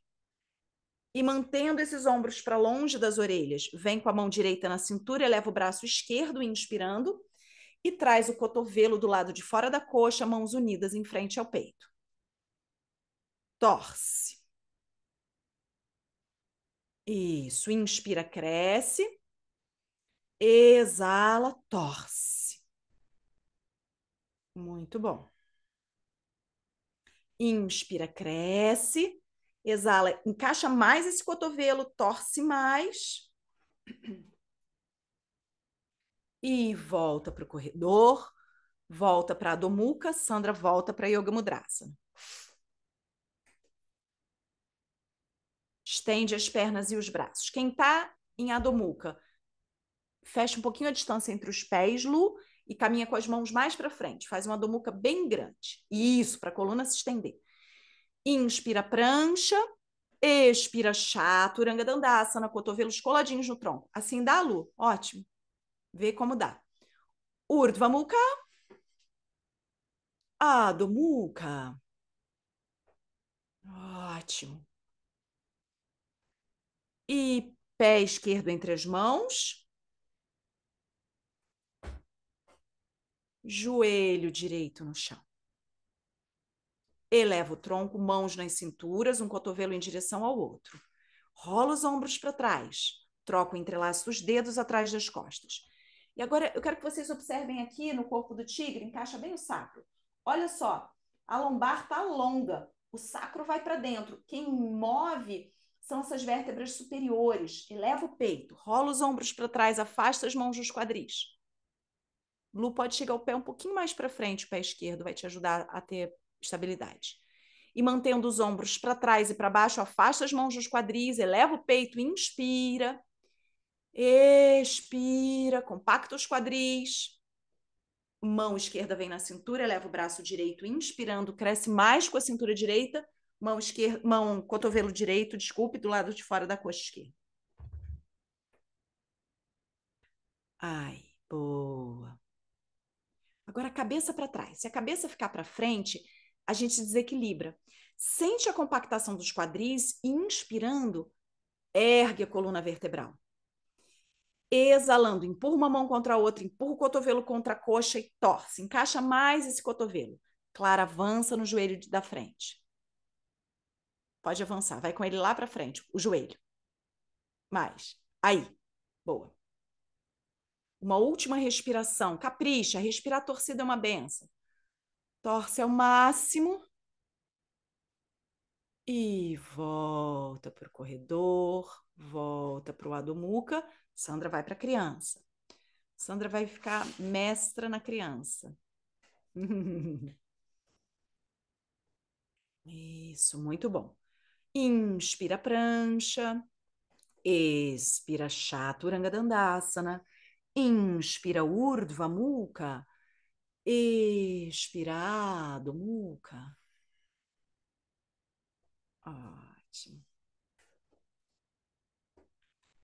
E mantendo esses ombros para longe das orelhas, vem com a mão direita na cintura, eleva o braço esquerdo, inspirando, e traz o cotovelo do lado de fora da coxa, mãos unidas em frente ao peito. Torce. Isso, inspira, cresce. Exala, torce. Muito bom. Inspira, cresce. Exala, encaixa mais esse cotovelo, torce mais. E volta para o corredor, volta para a Adho Mukha, Sandra volta para Yoga Mudrasana. Estende as pernas e os braços. Quem está em Adho Mukha, fecha um pouquinho a distância entre os pés, Lu, e caminha com as mãos mais para frente. Faz uma Adho Mukha bem grande. Isso, para a coluna se estender. Inspira prancha, expira Chaturanga Dandasana, cotovelos coladinhos no tronco. Assim dá, Lu? Ótimo. Vê como dá. Urdhva Mukha, Adho Mukha. Ótimo. E pé esquerdo entre as mãos. Joelho direito no chão. Eleva o tronco, mãos nas cinturas, um cotovelo em direção ao outro. Rola os ombros para trás. Troca o entrelaço dos dedos atrás das costas. E agora eu quero que vocês observem aqui no corpo do tigre, encaixa bem o sacro. Olha só, a lombar está longa, o sacro vai para dentro. Quem move são essas vértebras superiores. Eleva o peito, rola os ombros para trás, afasta as mãos dos quadris. Lu pode chegar o pé um pouquinho mais para frente, o pé esquerdo vai te ajudar a ter estabilidade. E mantendo os ombros para trás e para baixo, afasta as mãos dos quadris, eleva o peito, inspira, expira, compacta os quadris. Mão esquerda vem na cintura, eleva o braço direito, inspirando, cresce mais com a cintura direita, mão esquerda, mão, cotovelo direito, desculpe, do lado de fora da coxa esquerda. Ai, boa. Agora a cabeça para trás. Se a cabeça ficar para frente, a gente desequilibra. Sente a compactação dos quadris, inspirando, ergue a coluna vertebral. Exalando, empurra uma mão contra a outra, empurra o cotovelo contra a coxa e torce. Encaixa mais esse cotovelo. Clara avança no joelho da frente. Pode avançar, vai com ele lá para frente, o joelho. Mais. Aí. Boa. Uma última respiração. Capricha, respirar torcida é uma benção. Torce ao máximo. E volta para o corredor, volta para o Adho Mukha. Sandra vai para a criança. Sandra vai ficar mestra na criança. Isso, muito bom. Inspira prancha, expira Chaturanga Dandasana, inspira Urdhva Mukha, expira Adho Mukha. Ótimo.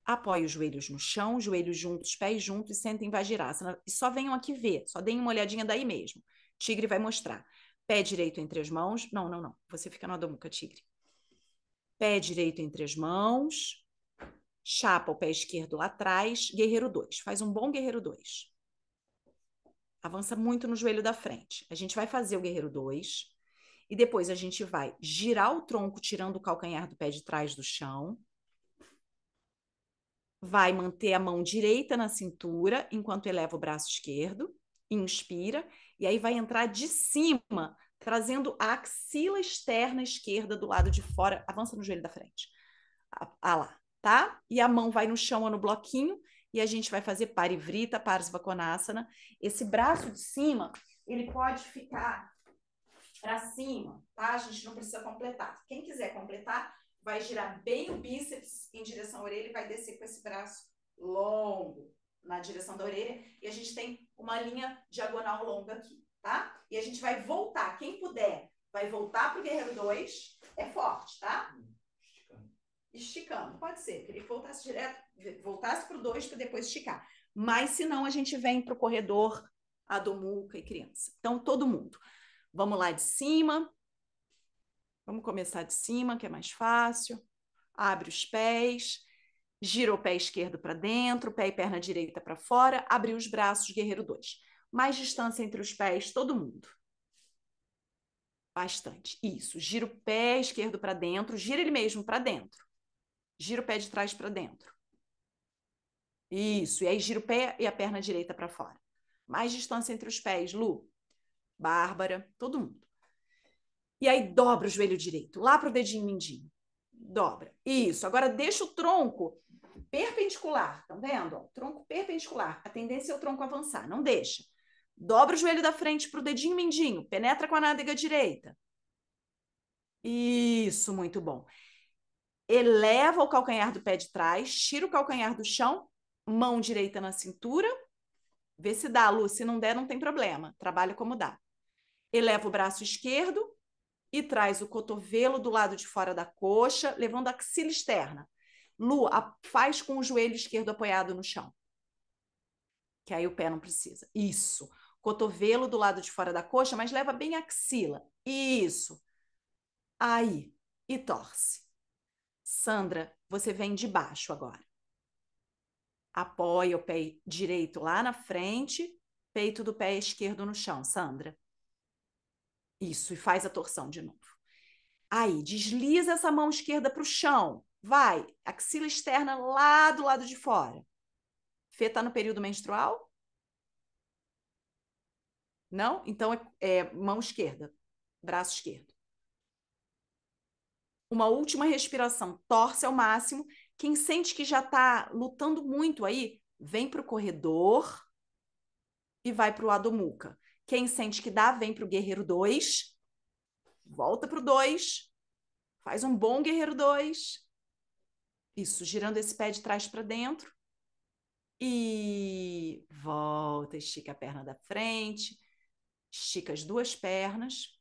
Apoie os joelhos no chão, joelhos juntos, pés juntos e sentem Vajrasana. E só venham aqui ver, só deem uma olhadinha daí mesmo. Tigre vai mostrar. Pé direito entre as mãos. Não, não, não. Você fica no Adho Mukha, tigre. Pé direito entre as mãos. Chapa o pé esquerdo lá atrás. Guerreiro 2. Faz um bom guerreiro 2. Avança muito no joelho da frente. A gente vai fazer o guerreiro 2. E depois a gente vai girar o tronco, tirando o calcanhar do pé de trás do chão. Vai manter a mão direita na cintura enquanto eleva o braço esquerdo, inspira, e aí vai entrar de cima, trazendo a axila externa esquerda do lado de fora, avança no joelho da frente. Lá, tá? E a mão vai no chão ou no bloquinho, e a gente vai fazer Parivrita, Parsvakonasana. Esse braço de cima, ele pode ficar para cima, tá? A gente não precisa completar. Quem quiser completar, vai girar bem o bíceps em direção à orelha e vai descer com esse braço longo na direção da orelha. E a gente tem uma linha diagonal longa aqui, tá? E a gente vai voltar. Quem puder, vai voltar para o guerreiro 2. É forte, tá? Esticando. Pode ser. Queria que voltasse direto, voltasse para o 2 para depois esticar. Mas se não, a gente vem para o corredor Adho Mukha e criança. Então, todo mundo. Vamos lá de cima. Vamos começar de cima, que é mais fácil. Abre os pés, gira o pé esquerdo para dentro, pé e perna direita para fora, abre os braços, guerreiro 2. Mais distância entre os pés, todo mundo. Bastante. Isso. Gira o pé esquerdo para dentro, gira ele mesmo para dentro. Gira o pé de trás para dentro. Isso. E aí gira o pé e a perna direita para fora. Mais distância entre os pés, Lu. Bárbara, todo mundo. E aí dobra o joelho direito, lá para o dedinho mindinho. dobra. Isso. Agora deixa o tronco perpendicular. Estão vendo? Ó, tronco perpendicular. A tendência é o tronco avançar. Não deixa. Dobra o joelho da frente para o dedinho mindinho. Penetra com a nádega direita. Isso, muito bom. Eleva o calcanhar do pé de trás, tira o calcanhar do chão, mão direita na cintura. Vê se dá, Lu. Se não der, não tem problema. Trabalha como dá. Eleva o braço esquerdo e traz o cotovelo do lado de fora da coxa, levando a axila externa. Lu, faz com o joelho esquerdo apoiado no chão, que aí o pé não precisa. Isso. Cotovelo do lado de fora da coxa, mas leva bem a axila. Isso. Aí. E torce. Sandra, você vem de baixo agora. Apoia o pé direito lá na frente, peito do pé esquerdo no chão, Sandra. Isso, e faz a torção de novo. Aí, desliza essa mão esquerda para o chão. Vai, axila externa lá do lado de fora. Fê está no período menstrual? Não? Então é mão esquerda, braço esquerdo. Uma última respiração, torce ao máximo. Quem sente que já está lutando muito aí, vem para o corredor e vai para o Adho Mukha. Quem sente que dá, vem para o Guerreiro 2, volta para o 2, faz um bom Guerreiro 2. Isso, girando esse pé de trás para dentro. E volta, estica a perna da frente, estica as duas pernas,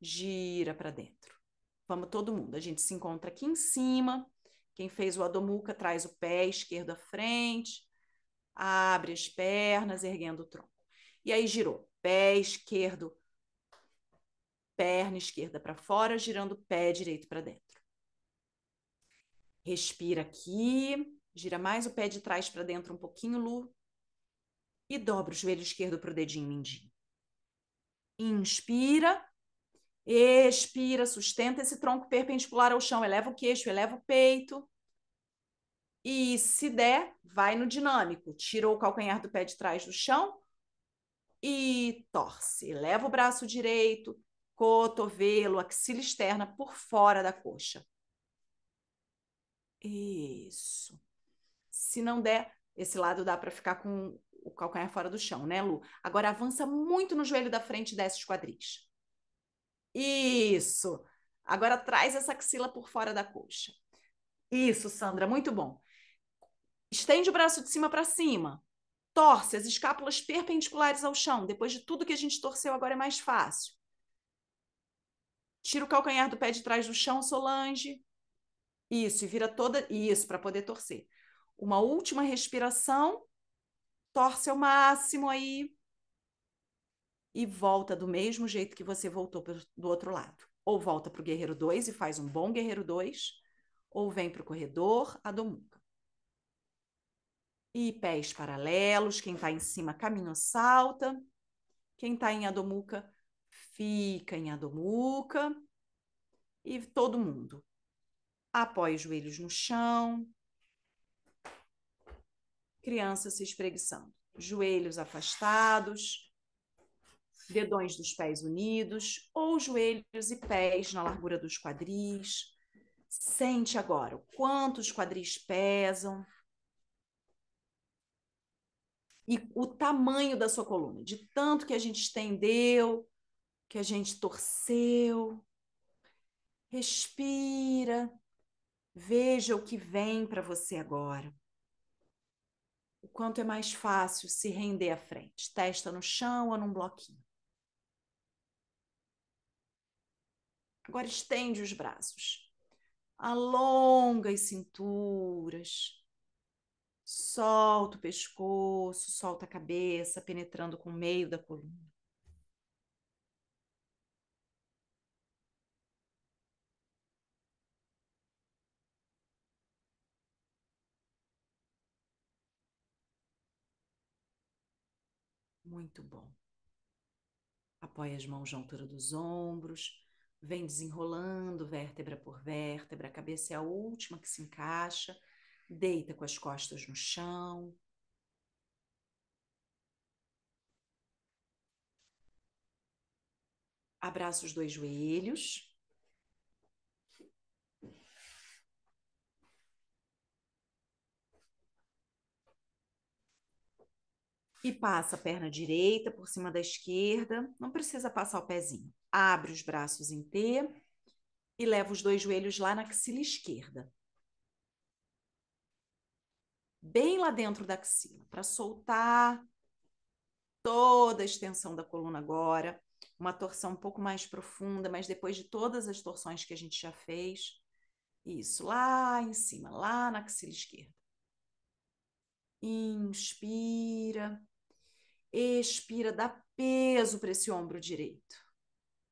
gira para dentro. Vamos todo mundo. A gente se encontra aqui em cima. Quem fez o Adho Mukha traz o pé esquerdo à frente, abre as pernas, erguendo o tronco. E aí girou. Pé esquerdo, perna esquerda para fora, girando o pé direito para dentro. Respira aqui, gira mais o pé de trás para dentro um pouquinho, Lu. E dobra o joelho esquerdo para o dedinho mindinho. Inspira, expira, sustenta esse tronco perpendicular ao chão, eleva o queixo, eleva o peito. E se der, vai no dinâmico. Tira o calcanhar do pé de trás do chão e torce. Eleva o braço direito, cotovelo, axila externa por fora da coxa. Isso. Se não der, esse lado dá para ficar com o calcanhar fora do chão, né, Lu? Agora avança muito no joelho da frente e desce os quadris. Isso. Agora traz essa axila por fora da coxa. Isso, Sandra, muito bom. Estende o braço de cima para cima. Torce as escápulas perpendiculares ao chão. Depois de tudo que a gente torceu, agora é mais fácil. Tira o calcanhar do pé de trás do chão, Solange. Isso, e vira toda. Isso, para poder torcer. Uma última respiração. Torce ao máximo aí. E volta do mesmo jeito que você voltou do outro lado. Ou volta para o Guerreiro 2 e faz um bom Guerreiro 2, ou vem para o corredor, Adho Mukha. E pés paralelos, quem está em cima caminho salta, quem está em Adho Mukha fica em Adho Mukha. E todo mundo apoia os joelhos no chão, criança se espreguiçando, joelhos afastados, dedões dos pés unidos, ou joelhos e pés na largura dos quadris. Sente agora o quanto os quadris pesam e o tamanho da sua coluna, de tanto que a gente estendeu, que a gente torceu. Respira, veja o que vem para você agora. O quanto é mais fácil se render à frente, testa no chão ou num bloquinho. Agora estende os braços, alonga as cinturas, solta o pescoço, solta a cabeça, penetrando com o meio da coluna. Muito bom. Apoia as mãos na altura dos ombros, vem desenrolando vértebra por vértebra, a cabeça é a última que se encaixa, deita com as costas no chão. Abraça os dois joelhos. E passa a perna direita por cima da esquerda. Não precisa passar o pezinho. Abre os braços em T e leva os dois joelhos lá na axila esquerda. Bem lá dentro da axila, para soltar toda a extensão da coluna agora. Uma torção um pouco mais profunda, mas depois de todas as torções que a gente já fez. Isso, lá em cima, lá na axila esquerda. Inspira. Expira, dá peso para esse ombro direito.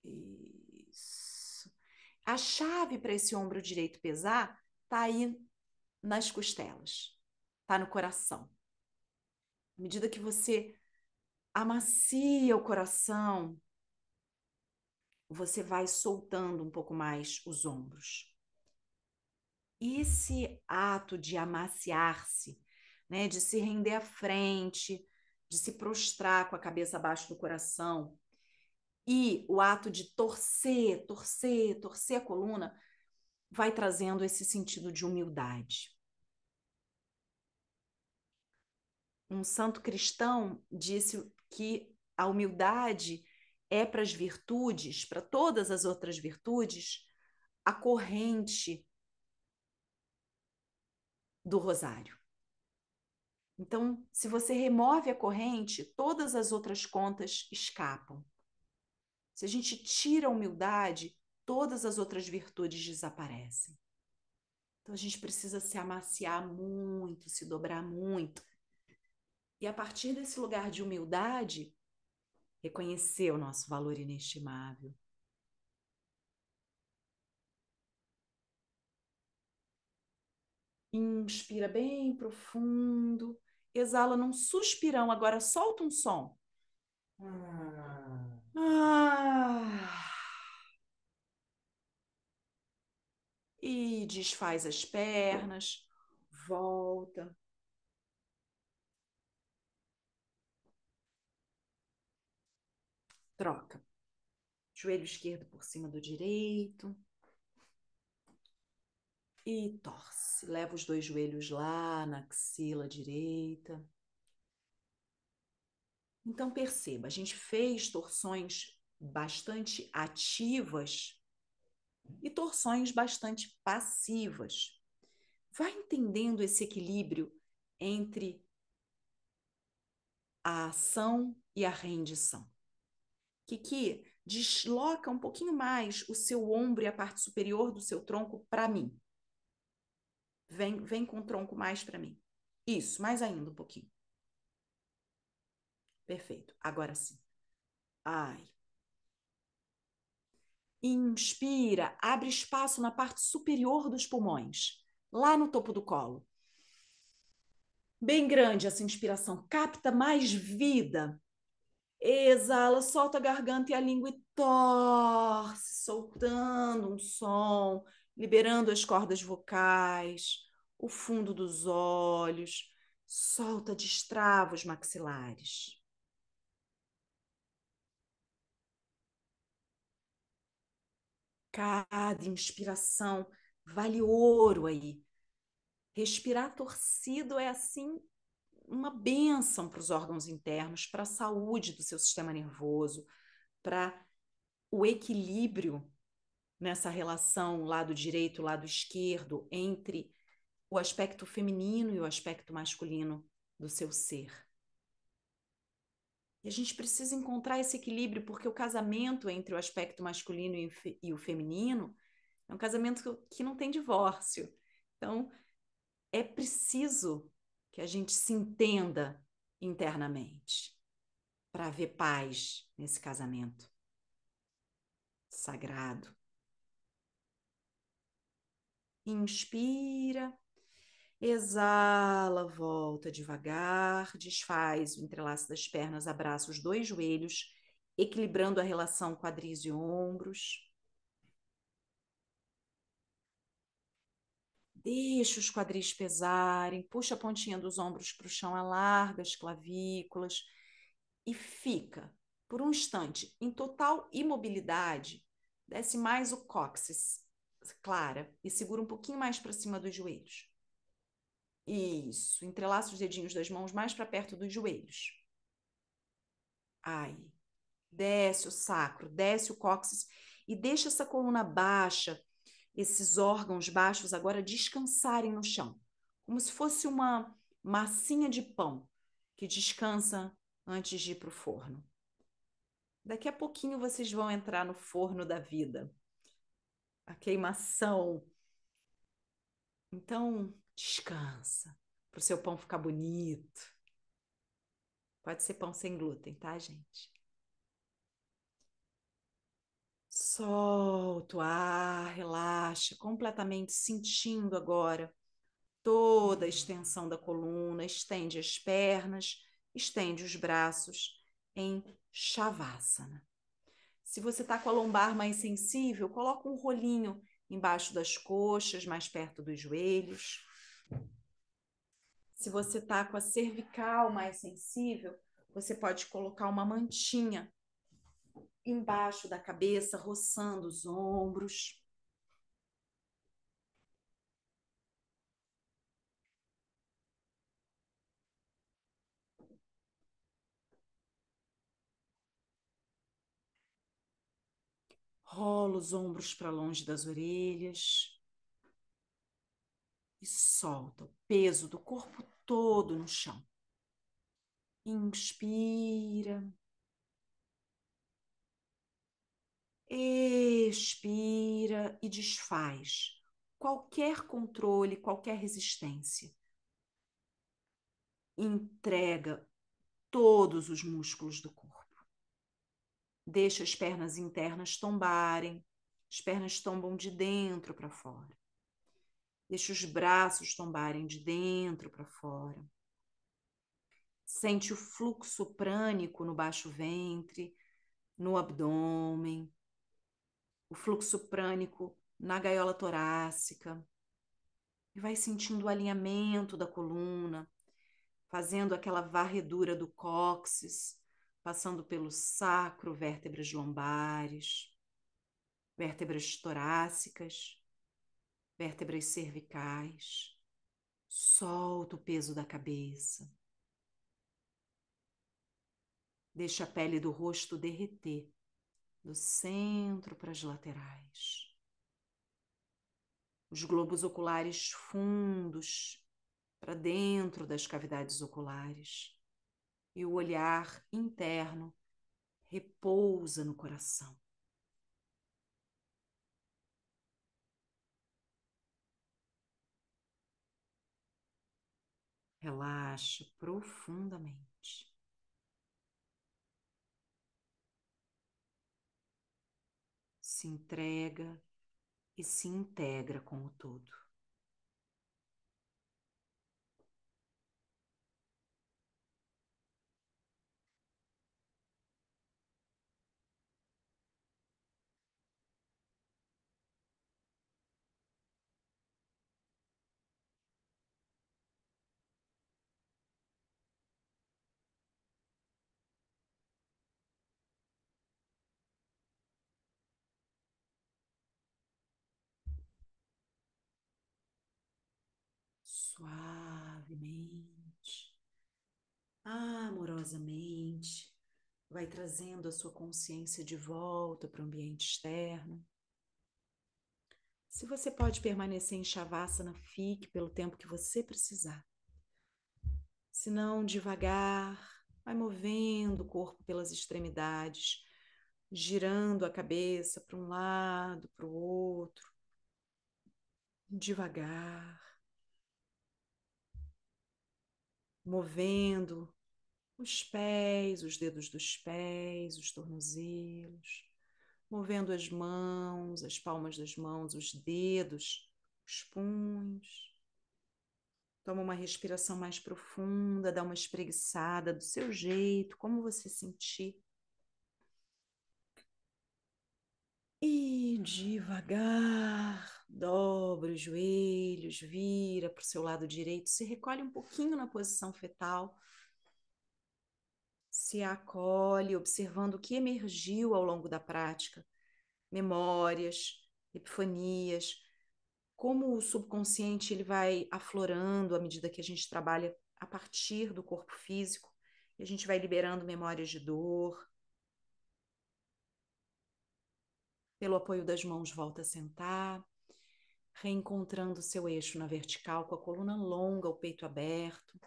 Isso. A chave para esse ombro direito pesar tá aí nas costelas, tá no coração. À medida que você amacia o coração, você vai soltando um pouco mais os ombros. E esse ato de amaciar-se, né, de se render à frente, de se prostrar com a cabeça abaixo do coração, e o ato de torcer, torcer, torcer a coluna, vai trazendo esse sentido de humildade. Um santo cristão disse que a humildade é para as virtudes, para todas as outras virtudes, a corrente do rosário. Então, se você remove a corrente, todas as outras contas escapam. Se a gente tira a humildade, todas as outras virtudes desaparecem. Então, a gente precisa se amaciar muito, se dobrar muito. E a partir desse lugar de humildade, reconhecer o nosso valor inestimável. Inspira bem profundo, exala num suspirão, agora solta um som. Ah. E desfaz as pernas, volta. Troca. Joelho esquerdo por cima do direito. E torce. Leva os dois joelhos lá na axila direita. Então perceba, a gente fez torções bastante ativas e torções bastante passivas. Vai entendendo esse equilíbrio entre a ação e a rendição. Kiki, desloca um pouquinho mais o seu ombro e a parte superior do seu tronco para mim. Vem com o tronco mais para mim. Isso, mais ainda um pouquinho. Perfeito. Agora sim. Ai. Inspira, abre espaço na parte superior dos pulmões, lá no topo do colo. Bem grande essa inspiração, capta mais vida. Exala, solta a garganta e a língua e torce, soltando um som, liberando as cordas vocais, o fundo dos olhos. Solta, destrava os maxilares. Cada inspiração vale ouro aí. Respirar torcido é assim uma bênção para os órgãos internos, para a saúde do seu sistema nervoso, para o equilíbrio nessa relação lado direito, lado esquerdo, entre o aspecto feminino e o aspecto masculino do seu ser. E a gente precisa encontrar esse equilíbrio, porque o casamento entre o aspecto masculino e o feminino é um casamento que não tem divórcio. Então, é preciso que a gente se entenda internamente para haver paz nesse casamento sagrado. Inspira, exala, volta devagar, desfaz o entrelaço das pernas, abraça os dois joelhos, equilibrando a relação quadris e ombros. Deixa os quadris pesarem, puxa a pontinha dos ombros para o chão, alarga as clavículas e fica, por um instante, em total imobilidade. Desce mais o cóccix, Clara, e segura um pouquinho mais para cima dos joelhos. Isso, entrelaça os dedinhos das mãos mais para perto dos joelhos. Aí, desce o sacro, desce o cóccix e deixa essa coluna baixa, esses órgãos baixos agora descansarem no chão, como se fosse uma massinha de pão que descansa antes de ir para o forno. Daqui a pouquinho vocês vão entrar no forno da vida, a queimação. Então, descansa para o seu pão ficar bonito. Pode ser pão sem glúten, tá, gente? Solta o ar, relaxa, completamente sentindo agora toda a extensão da coluna, estende as pernas, estende os braços em Shavasana. Se você está com a lombar mais sensível, coloca um rolinho embaixo das coxas, mais perto dos joelhos. Se você está com a cervical mais sensível, você pode colocar uma mantinha embaixo da cabeça, roçando os ombros. Rola os ombros para longe das orelhas e solta o peso do corpo todo no chão. Inspira. Expira e desfaz qualquer controle, qualquer resistência. Entrega todos os músculos do corpo. Deixa as pernas internas tombarem. As pernas tombam de dentro para fora. Deixa os braços tombarem de dentro para fora. Sente o fluxo prânico no baixo ventre, no abdômen, o fluxo prânico na gaiola torácica. E vai sentindo o alinhamento da coluna, fazendo aquela varredura do cóccix, passando pelo sacro, vértebras lombares, vértebras torácicas, vértebras cervicais. Solta o peso da cabeça. Deixa a pele do rosto derreter, do centro para as laterais. Os globos oculares fundos para dentro das cavidades oculares. E o olhar interno repousa no coração. Relaxa profundamente. Se entrega e se integra com o todo. Suavemente, amorosamente, vai trazendo a sua consciência de volta para o ambiente externo. Se você pode permanecer em Shavasana, fique pelo tempo que você precisar. Se não, devagar, vai movendo o corpo pelas extremidades, girando a cabeça para um lado, para o outro, devagar, movendo os pés, os dedos dos pés, os tornozelos, movendo as mãos, as palmas das mãos, os dedos, os punhos. Toma uma respiração mais profunda, dá uma espreguiçada do seu jeito, como você sentir. E devagar, dobra os joelhos, vira para o seu lado direito, se recolhe um pouquinho na posição fetal, se acolhe, observando o que emergiu ao longo da prática, memórias, epifanias, como o subconsciente ele vai aflorando à medida que a gente trabalha a partir do corpo físico E a gente vai liberando memórias de dor. Pelo apoio das mãos, volta a sentar, reencontrando seu eixo na vertical, com a coluna longa, o peito aberto.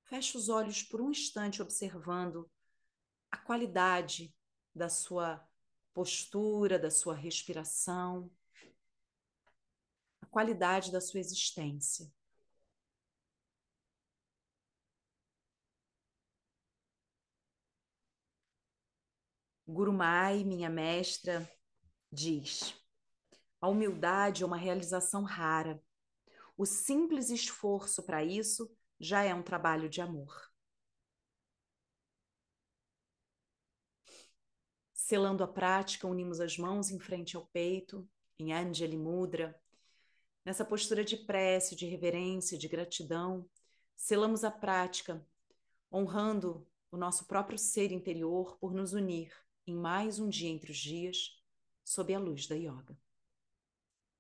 Feche os olhos por um instante, observando a qualidade da sua postura, da sua respiração, a qualidade da sua existência. Gurumai, minha mestra, diz: a humildade é uma realização rara. O simples esforço para isso já é um trabalho de amor. Selando a prática, unimos as mãos em frente ao peito, em Anjali Mudra. Nessa postura de prece, de reverência, de gratidão, selamos a prática, honrando o nosso próprio ser interior por nos unir em mais um dia entre os dias, sob a luz da yoga.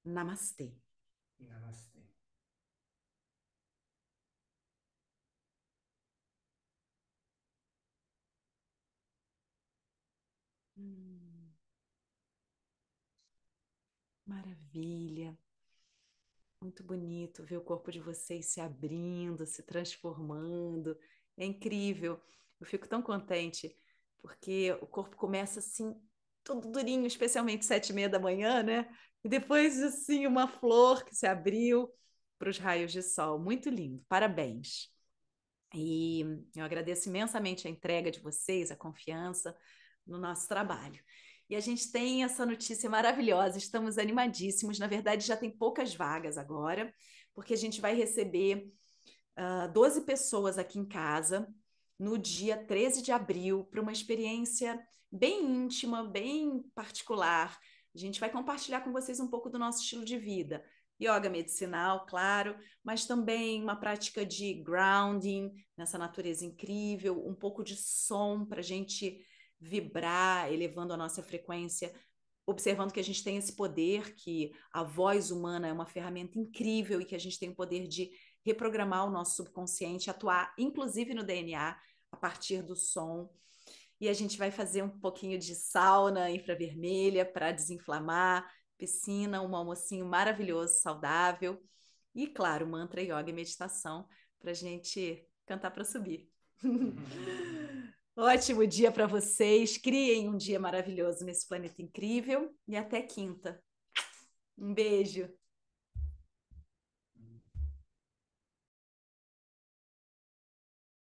Namastê. Namastê. Maravilha. Muito bonito ver o corpo de vocês se abrindo, se transformando. É incrível. Eu fico tão contente, porque o corpo começa assim, todo durinho, especialmente 7:30 da manhã, né? E depois, assim, uma flor que se abriu para os raios de sol. Muito lindo. Parabéns. E eu agradeço imensamente a entrega de vocês, a confiança no nosso trabalho. E a gente tem essa notícia maravilhosa, estamos animadíssimos. Na verdade, já tem poucas vagas agora, porque a gente vai receber 12 pessoas aqui em casa no dia 13 de abril para uma experiência bem íntima, bem particular. A gente vai compartilhar com vocês um pouco do nosso estilo de vida. Yoga medicinal, claro, mas também uma prática de grounding nessa natureza incrível, um pouco de som para a gente vibrar, elevando a nossa frequência, observando que a gente tem esse poder, que a voz humana é uma ferramenta incrível e que a gente tem o poder de reprogramar o nosso subconsciente, atuar inclusive no DNA a partir do som. E a gente vai fazer um pouquinho de sauna infravermelha para desinflamar, piscina, um almocinho maravilhoso, saudável. E, claro, mantra, yoga e meditação para a gente cantar para subir. Ótimo dia para vocês. Criem um dia maravilhoso nesse planeta incrível. E até quinta. Um beijo.